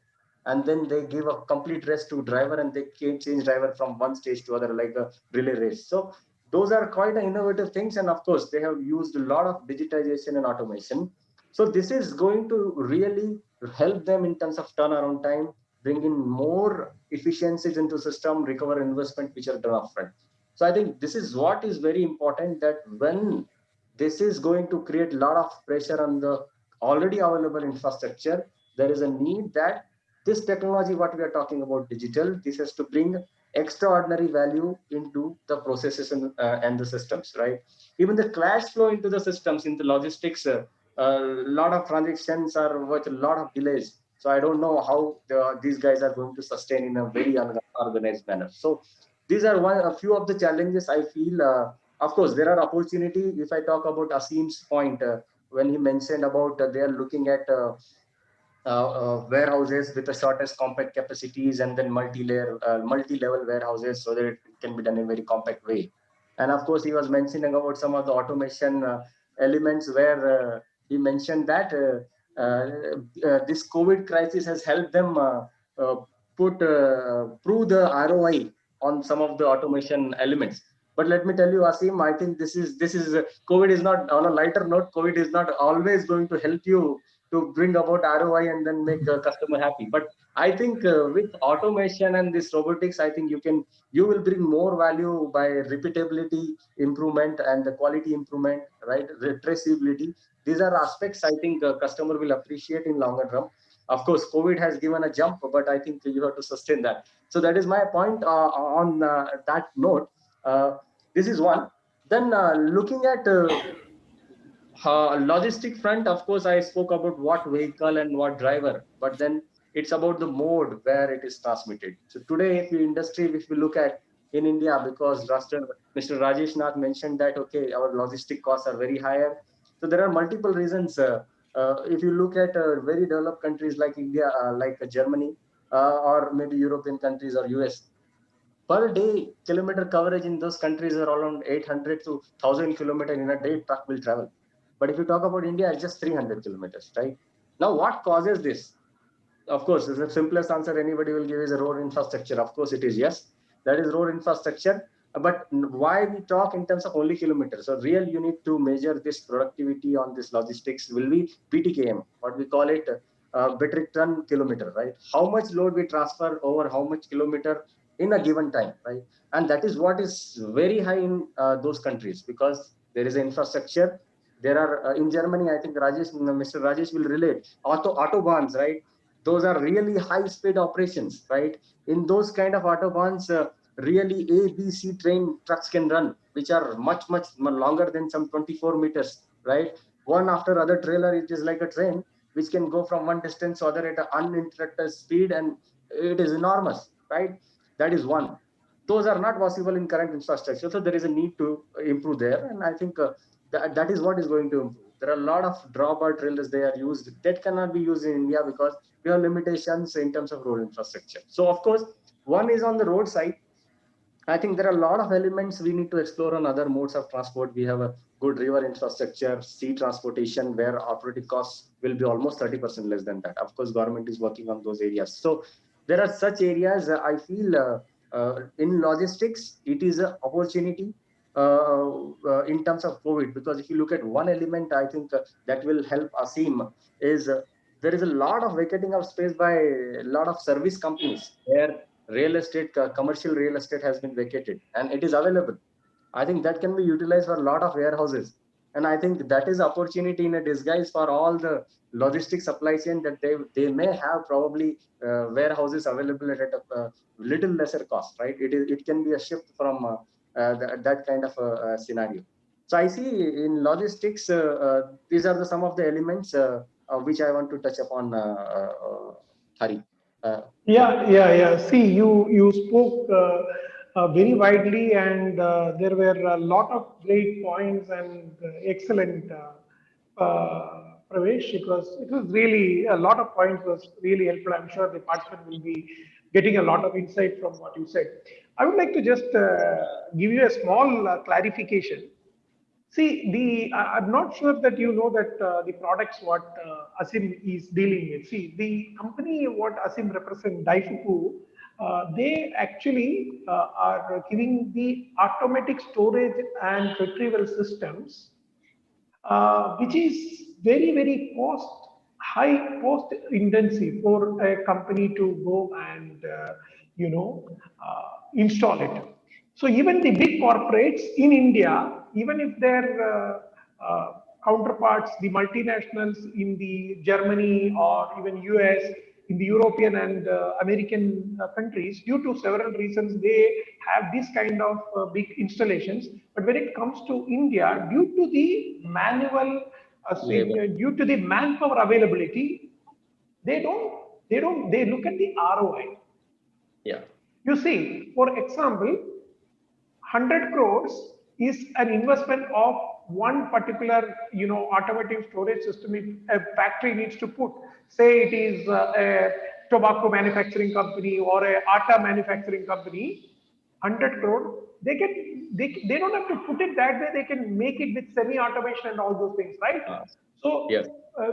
And then they give a complete rest to driver, and they can change driver from one stage to other, like a relay race. So those are quite innovative things. And of course, they have used a lot of digitization and automation. So this is going to really help them in terms of turnaround time, bring in more efficiencies into system, recover investment which are done upfront. So I think this is what is very important, that when this is going to create a lot of pressure on the already available infrastructure, there is a need that this technology, what we are talking about digital, this has to bring extraordinary value into the processes and the systems, right? Even the cash flow into the systems, in the logistics, a lot of transactions are with a lot of delays. So I don't know how these guys are going to sustain in a very unorganized manner. So these are a few of the challenges I feel. Of course, there are opportunity. If I talk about Asim's point, when he mentioned about they are looking at warehouses with the shortest compact capacities, and then multi-level warehouses, so that it can be done in a very compact way. And of course, he was mentioning about some of the automation elements, where he mentioned that this COVID crisis has helped them uh, prove the ROI on some of the automation elements. But let me tell you, Asim, I think this is COVID is not, on a lighter note, COVID is not always going to help you to bring about ROI and then make a customer happy. But I think with automation and this robotics, I think you will bring more value by repeatability improvement and the quality improvement, right? Traceability. These are aspects I think customer will appreciate in longer term. Of course, COVID has given a jump, but I think you have to sustain that. So that is my point on that note. This is one. Then looking at logistic front, of course, I spoke about what vehicle and what driver, but then it's about the mode where it is transmitted. So today, if you industry, if we look at in India, because Mr. Rajesh Nath mentioned that, okay, our logistic costs are very higher. So there are multiple reasons. If you look at very developed countries like India, like Germany, or maybe European countries or US, per day kilometer coverage in those countries are around 800 to 1000 kilometers in a day truck will travel. But if you talk about India, it's just 300 kilometers, right? Now, what causes this? Of course, the simplest answer anybody will give is a road infrastructure. Of course, it is yes, that is road infrastructure. But why we talk in terms of only kilometers? So, real you need to measure this productivity on this logistics will be BTKM, what we call it, metric ton kilometer, right? How much load we transfer over how much kilometer in a given time, right? And that is what is very high in those countries, because there is an infrastructure. There are in Germany, I think Mr. Rajesh will relate, autobahns, right? Those are really high speed operations, right? In those kind of autobahns, really ABC train trucks can run, which are much longer than some 24 meters, right? One after other trailer, it is like a train which can go from one distance to other at an uninterrupted speed, and it is enormous, right? That is one. Those are not possible in current infrastructure, so there is a need to improve there, and I think that is what is going to improve. There are a lot of drawbar trailers they are used that cannot be used in India because we have limitations in terms of road infrastructure. So of course, one is on the road side. I think there are a lot of elements we need to explore on other modes of transport. We have a good river infrastructure, sea transportation, where operating costs will be almost 30% less than that. Of course, government is working on those areas. So there are such areas. I feel in logistics, it is an opportunity in terms of COVID, because if you look at one element, I think that will help Asim is there is a lot of vacating of space by a lot of service companies where real estate, commercial real estate has been vacated and it is available. I think that can be utilized for a lot of warehouses. And I think that is opportunity in a disguise for all the logistics supply chain, that they may have probably warehouses available at a little lesser cost, right? It can be a shift from that kind of a scenario. So I see in logistics, these are some of the elements which I want to touch upon, Hari. Yeah. Yeah. See, you spoke very widely, and there were a lot of great points and excellent, Pravesh. It was really a lot of points was really helpful. I'm sure the participant will be getting a lot of insight from what you said. I would like to just give you a small clarification. See, I'm not sure that you know that the products what Asim is dealing with. See, the company what Asim represents, Daifuku, they actually are giving the automatic storage and retrieval systems, which is very high cost intensive for a company to go and install it. So even the big corporates in India, even if their counterparts, the multinationals in the Germany or even US, in the European and American countries, due to several reasons, they have this kind of big installations. But when it comes to India, due to the manual, Labor. due to the manpower availability, they look at the ROI. Yeah. You see, for example, 100 crores is an investment of one particular, automotive storage system a factory needs to put. Say it is a tobacco manufacturing company or a atta manufacturing company, 100 crore, they don't have to put it that way. They can make it with semi-automation and all those things, right? Yes. So, uh,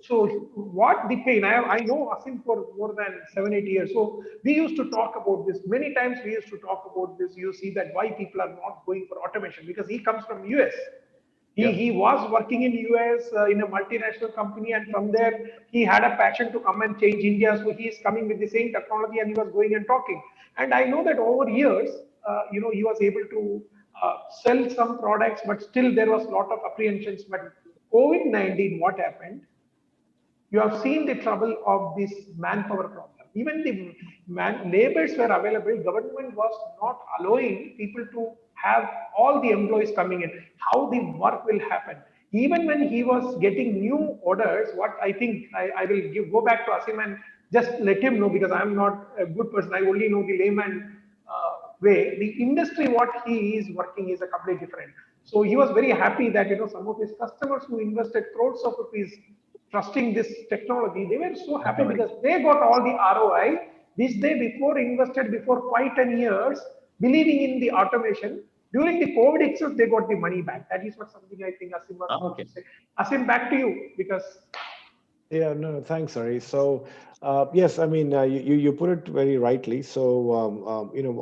so what the pain? I know Asim for more than 7-8 years. So we used to talk about this many times. We used to talk about this. You see that why people are not going for automation, because he comes from US. He was working in US in a multinational company, and from there he had a passion to come and change India. So he is coming with the same technology, and he was going and talking. And I know that over years, he was able to sell some products, but still there was a lot of apprehensions. But COVID-19, what happened? You have seen the trouble of this manpower problem. Even the labors were available. Government was not allowing people to have all the employees coming in. How the work will happen? Even when he was getting new orders, what I think I will go back to Asim and just let him know, because I'm not a good person. I only know the layman way. The industry what he is working is a completely different. So he was very happy that some of his customers who invested crores of rupees trusting this technology, they were so happy because they got all the ROI, which they before invested before 5-10 years, believing in the automation. During the COVID itself, they got the money back. That is what something I think Asim was about to say. Asim, back to you, because Yeah, no, thanks, Hari. So, yes, I mean, you put it very rightly. So,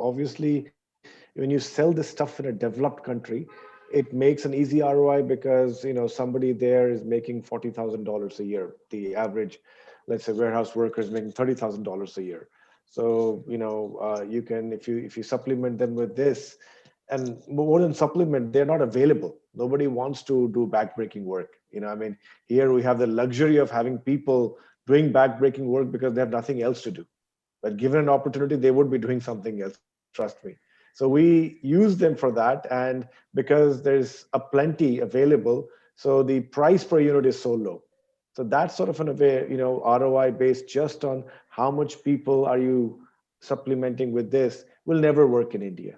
obviously, when you sell this stuff in a developed country, it makes an easy ROI because somebody there is making $40,000 a year. The average, let's say, warehouse worker is making $30,000 a year. So, you can, if you supplement them with this, and more than supplement, they're not available. Nobody wants to do backbreaking work. I mean, here we have the luxury of having people doing backbreaking work because they have nothing else to do. But given an opportunity, they would be doing something else, trust me. So we use them for that. And because there's a plenty available, so the price per unit is so low. So that's sort of an ROI based just on how much people are you supplementing with this will never work in India.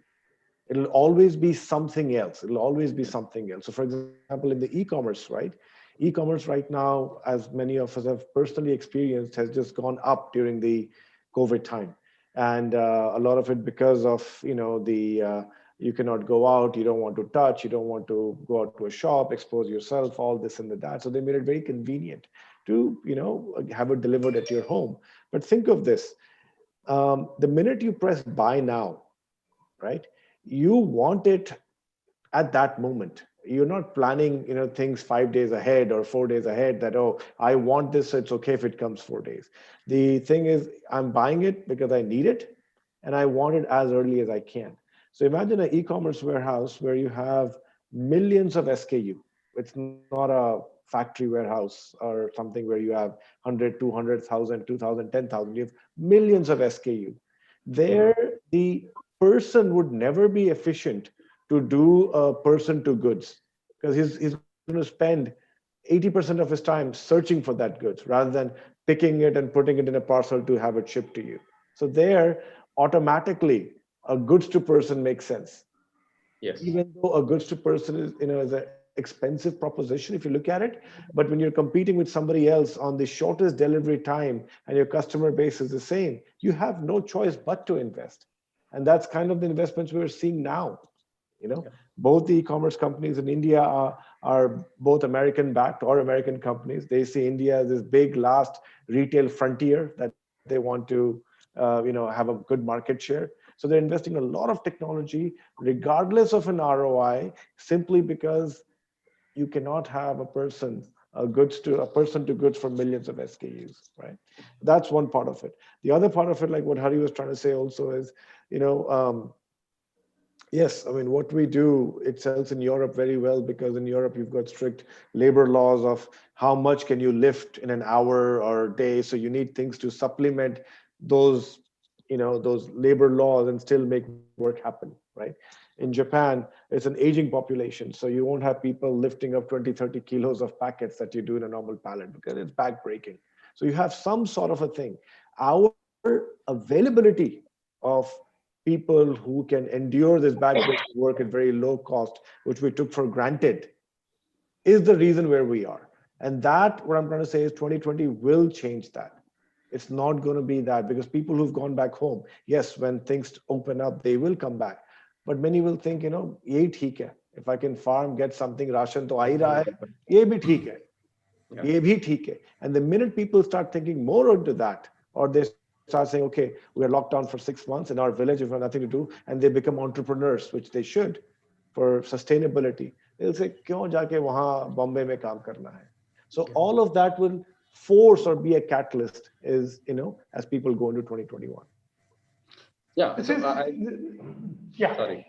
It'll always be something else. It'll always be something else. So for example, in the e-commerce, right? E-commerce right now, as many of us have personally experienced, has just gone up during the COVID time. And a lot of it because of, you cannot go out, you don't want to touch, you don't want to go out to a shop, expose yourself, all this and that. So they made it very convenient to, have it delivered at your home. But think of this, the minute you press buy now, right? You want it at that moment. You're not planning, things 5 days ahead or 4 days ahead that, oh, I want this, so it's okay if it comes 4 days. The thing is, I'm buying it because I need it and I want it as early as I can. So imagine an e-commerce warehouse where you have millions of SKU. It's not a factory warehouse or something where you have 100, 200,000, 2,000, 10,000. You have millions of SKU. There, the person would never be efficient to do a person to goods because he's going to spend 80% of his time searching for that goods rather than picking it and putting it in a parcel to have it shipped to you. So there, automatically, a goods to person makes sense. Yes. Even though a goods to person is an expensive proposition if you look at it, but when you're competing with somebody else on the shortest delivery time and your customer base is the same, you have no choice but to invest. And that's kind of the investments we're seeing now. Both the e-commerce companies in India are both American backed or American companies. They see India as this big last retail frontier that they want to have a good market share. So they're investing a lot of technology regardless of an ROI, simply because you cannot have a person to goods for millions of SKUs, right? That's one part of it. The other part of it, like what Hari was trying to say also is, Yes, I mean, what we do, it sells in Europe very well because in Europe you've got strict labor laws of how much can you lift in an hour or a day. So you need things to supplement those, those labor laws and still make work happen, right? In Japan, it's an aging population, so you won't have people lifting up 20, 30 kilos of packets that you do in a normal pallet because it's back breaking. So you have some sort of a thing. Our availability of people who can endure this backbreaking work at very low cost, which we took for granted, is the reason where we are. And that, what I'm trying to say is 2020 will change that. It's not going to be that because people who've gone back home, yes, when things open up, they will come back. But many will think, ye theek hai. If I can farm, get something, ration to aa hi raha hai, ye bhi theek hai. Ye bhi theek hai. And the minute people start thinking more into that, or they start saying, okay, we are locked down for 6 months in our village, if we have nothing to do, and they become entrepreneurs, which they should, for sustainability. They'll say, "Kyun jaake wahan Bombay mein kaam karna hai?" So all of that will force or be a catalyst as people go into 2021. Yeah. This So is, yeah, sorry.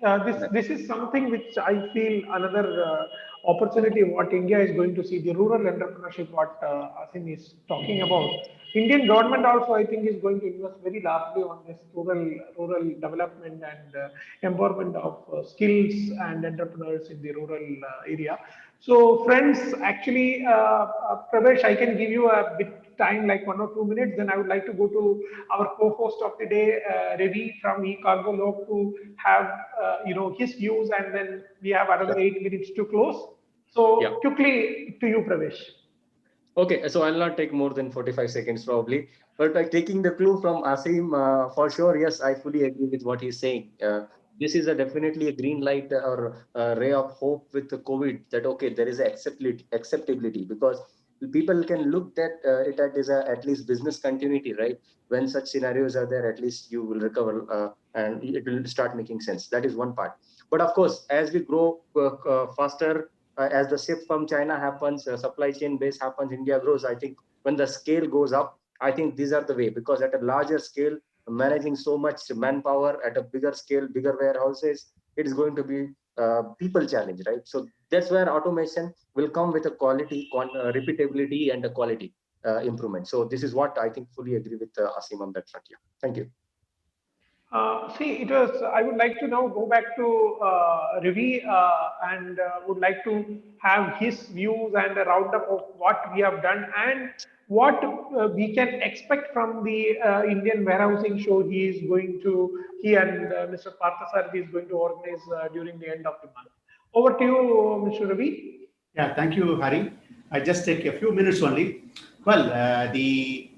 this is something which I feel another opportunity what India is going to see, the rural entrepreneurship what Asim is talking about. Indian government also I think is going to invest very largely on this rural development and empowerment of skills and entrepreneurs in the rural area. So friends, actually, Pravesh, I can give you a bit time, like 1 or 2 minutes. Then I would like to go to our co-host of the day, Ravi from eCargo Log, to have his views, and then we have another 8 minutes to close. Yeah. So quickly to you, Pravesh. Okay, so I'll not take more than 45 seconds probably. But like taking the clue from Asim, for sure, yes, I fully agree with what he's saying. This is definitely a green light or a ray of hope with the COVID that, okay, there is acceptability because people can look at it as at least business continuity, right? When such scenarios are there, at least you will recover and it will start making sense. That is one part. But of course, as we grow faster, as the shift from China happens, supply chain base happens, India grows. I think when the scale goes up, I think these are the way because at a larger scale, managing so much manpower at a bigger scale, bigger warehouses, it is going to be people challenge, right? So that's where automation will come with a quality, repeatability, and a quality improvement. So this is what I think fully agree with Asim on that front. Yeah. Thank you. See, it was. I would like to now go back to Ravi and would like to have his views and a roundup of what we have done and what we can expect from the Indian warehousing show he and Mr. Parthasarathi is going to organize during the end of the month. Over to you, Mr. Ravi. Yeah, thank you, Hari. I just take a few minutes only. Well, the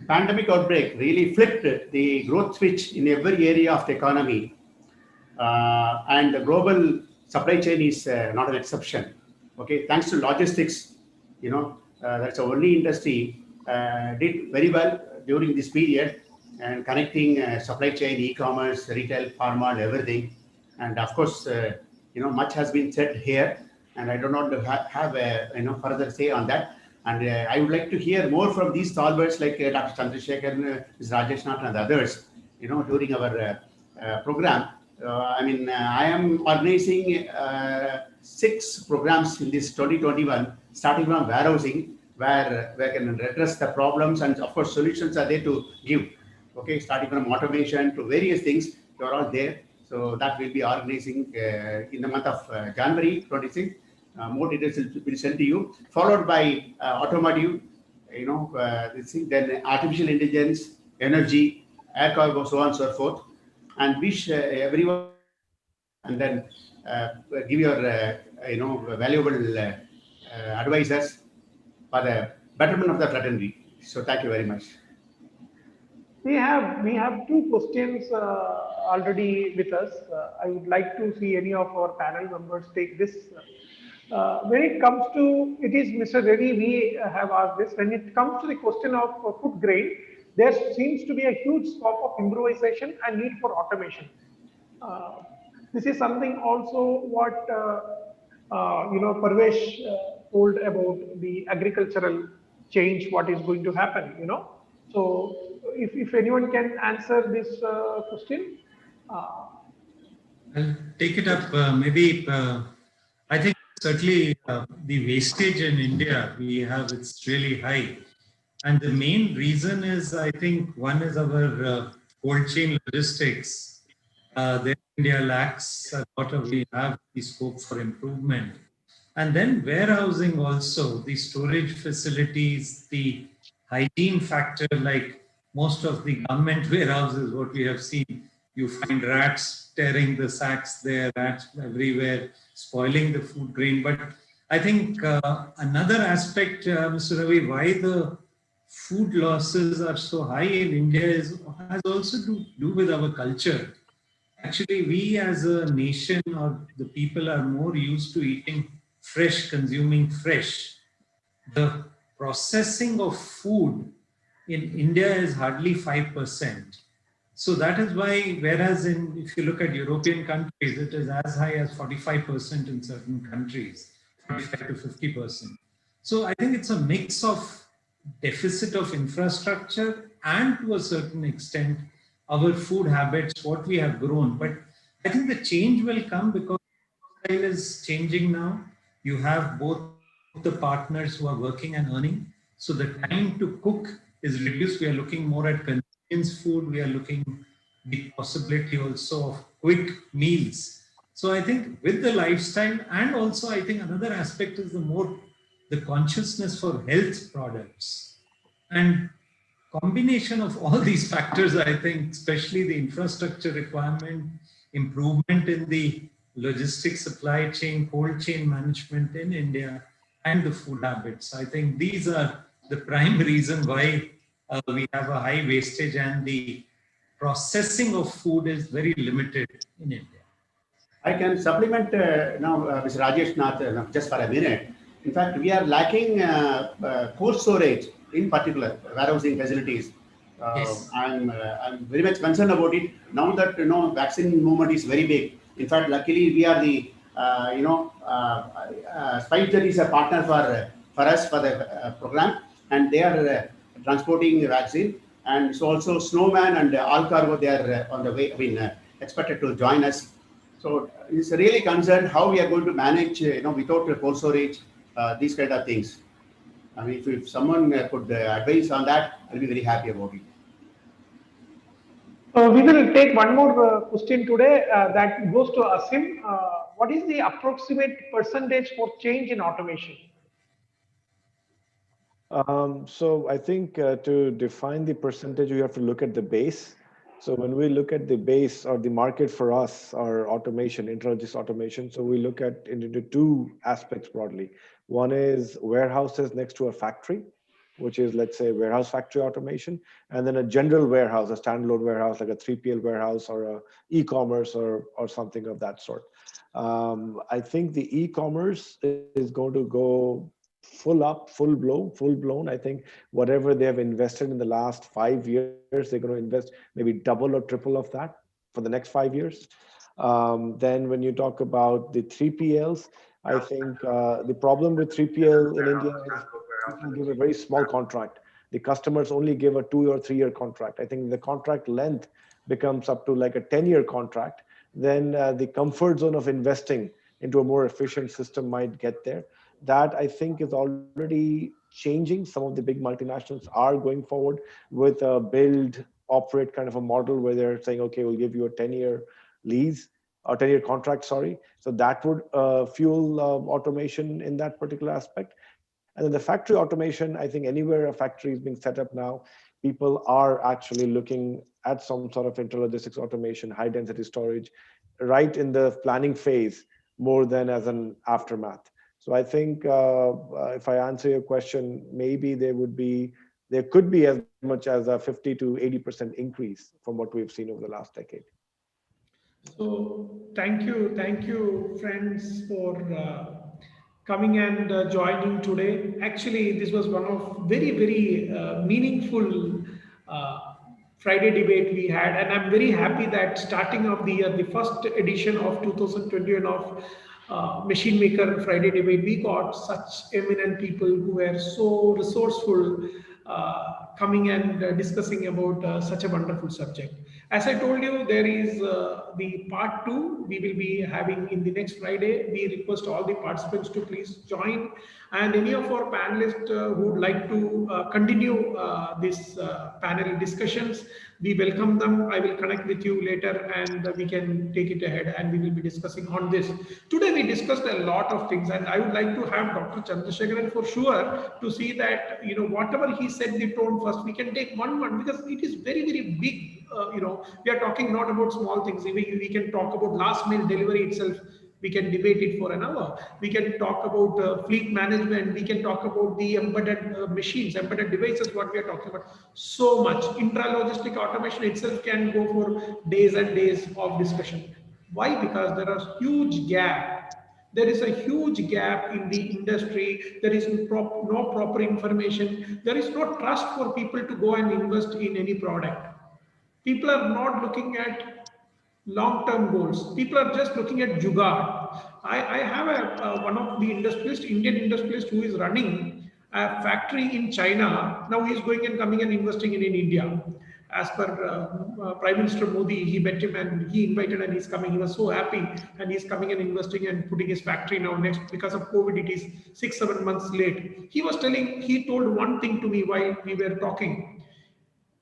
pandemic outbreak really flipped the growth switch in every area of the economy. And the global supply chain is not an exception. Okay, thanks to logistics, that's the only industry did very well during this period and connecting supply chain, e-commerce, retail, pharma, everything. And of course, much has been said here, and I do not have further say on that. And I would like to hear more from these solvers like Dr. Chandrasekhar, Ms. Rajesh Nath, and others, during our program. I am organizing 6 programs in this 2021, starting from warehousing, where we can address the problems, and of course, solutions are there to give. Okay, starting from automation to various things, they are all there. So that will be organizing in the month of January 26th. More details will be sent to you, followed by automotive, then artificial intelligence, energy, air cargo, so on and so forth. And wish everyone, and then give your valuable advices for the betterment of the fraternity. So thank you very much. We have 2 questions already with us. I would like to see any of our panel members take this. When it comes to, it is Mr. Reddy, we have asked this. When it comes to the question of food grain, there seems to be a huge scope of improvisation and need for automation. This is something also what Parvesh told about the agricultural change, what is going to happen. So if anyone can answer this question. I'll take it up. I think certainly the wastage in India we have, it's really high. And the main reason is, I think, one is our cold chain logistics. There India lacks a lot of, we have the scope for improvement. And then warehousing also, the storage facilities, the hygiene factor, like most of the government warehouses, what we have seen, you find rats tearing the sacks there, rats everywhere, spoiling the food grain. But I think another aspect, Mr. Ravi, why the food losses are so high in India has also to do with our culture. Actually, we as a nation or the people are more used to eating fresh, consuming fresh. The processing of food in India is hardly 5%. So that is why, whereas if you look at European countries, it is as high as 45% in certain countries, 45 to 50%. So I think it's a mix of deficit of infrastructure and to a certain extent our food habits, what we have grown. But I think the change will come because lifestyle is changing now. You have both the partners who are working and earning. So the time to cook is reduced. We are looking more at convenience food. We are looking the possibility also of quick meals. So I think with the lifestyle, and also I think another aspect is the consciousness for health products. And combination of all these factors, I think, especially the infrastructure requirement, improvement in the logistics, supply chain, cold chain management in India, and the food habits. I think these are the prime reason why we have a high wastage and the processing of food is very limited in India. I can supplement now, Mr. Rajesh Nath, just for a minute. In fact, we are lacking cold storage, in particular, warehousing facilities. Yes. I'm very much concerned about it now that vaccine movement is very big. In fact, luckily we are the Spicer is a partner for us for the program, and they are transporting the vaccine. And so also Snowman and Alcargo, they are on the way. I mean, expected to join us. So it's really concerned how we are going to manage, without cold storage, these kind of things. I mean, if someone could advise on that, I'll be very happy about it. We will take one more question today that goes to Asim. What is the approximate percentage for change in automation? So I think to define the percentage, you have to look at the base. So when we look at the base or the market for us, our automation, intralogistics automation, so we look at into two aspects broadly. One is warehouses next to a factory, which is, let's say, warehouse factory automation, and then a general warehouse, a standalone warehouse, like a 3PL warehouse or a e-commerce or something of that sort. I think the e-commerce is going to go full blown. I think whatever they have invested in the last 5 years, they're going to invest maybe double or triple of that for the next 5 years. Then when you talk about the 3PLs, I think the problem with 3PL in India is people give a very small contract. The customers only give a 2 or 3 year contract. I think the contract length becomes up to like a 10-year contract. Then the comfort zone of investing into a more efficient system might get there. That I think is already changing. Some of the big multinationals are going forward with a build, operate kind of a model where they're saying, okay, we'll give you a 10-year lease or 10-year contract, sorry. So that would fuel automation in that particular aspect. And then the factory automation, I think anywhere a factory is being set up now, people are actually looking at some sort of intralogistics automation, high density storage, right in the planning phase more than as an aftermath. So I think if I answer your question, maybe there could be as much as a 50 to 80% increase from what we've seen over the last decade. So thank you, friends, for coming and joining today. Actually, this was one of very meaningful Friday debate we had, and I'm very happy that starting of the year, the first edition of 2021 of Machine Maker Friday debate, we got such eminent people who were so resourceful coming and discussing about such a wonderful subject. As I told you, there is the part 2 we will be having in the next Friday. We request all the participants to please join, and any of our panelists who would like to continue this panel discussions, we welcome them. I will connect with you later and we can take it ahead and we will be discussing on this. Today we discussed a lot of things, and I would like to have Dr. Chandrasekharan for sure to see that, whatever he said the tone first, we can take one because it is very, very big. We are talking not about small things. We can talk about last mile delivery itself. We can debate it for an hour. We can talk about fleet management. We can talk about the embedded machines, embedded devices, what we are talking about. So much. Intralogistic automation itself can go for days and days of discussion. Why? Because there are huge gap. There is a huge gap in the industry. There is no proper information. There is no trust for people to go and invest in any product. People are not looking at long-term goals. People are just looking at jugaad. I have one of the Indian industrialist who is running a factory in China. Now he is going and coming and investing in India. As per Prime Minister Modi, he met him and he invited and he's coming. He was so happy and he's coming and investing and putting his factory now next. Because of COVID, it is 6-7 months late. He told one thing to me while we were talking.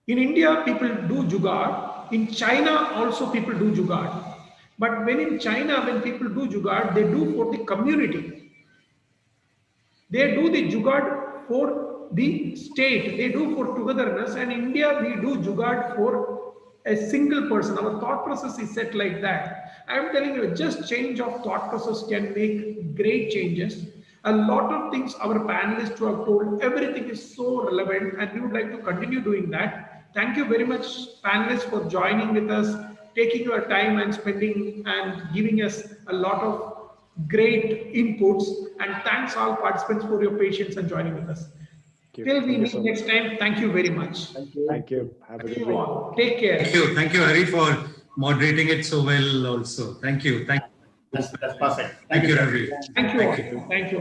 In India, people do jugaad. In China, also people do jugaad. But in China, when people do jugaad, they do for the community. They do the jugaad for the state. They do for togetherness. And in India, we do jugaad for a single person. Our thought process is set like that. I am telling you, just change of thought process can make great changes. A lot of things our panelists have told, everything is so relevant, and we would like to continue doing that. Thank you very much, panelists, for joining with us, taking your time and spending and giving us a lot of great inputs. And thanks all participants for your patience and joining with us. Till we meet next time, thank you very much. Thank you. Have a good week. Take care. Thank you, Hari, for moderating it so well also. Thank you. That's perfect. Thank you, Ravi. Thank you. Thank you.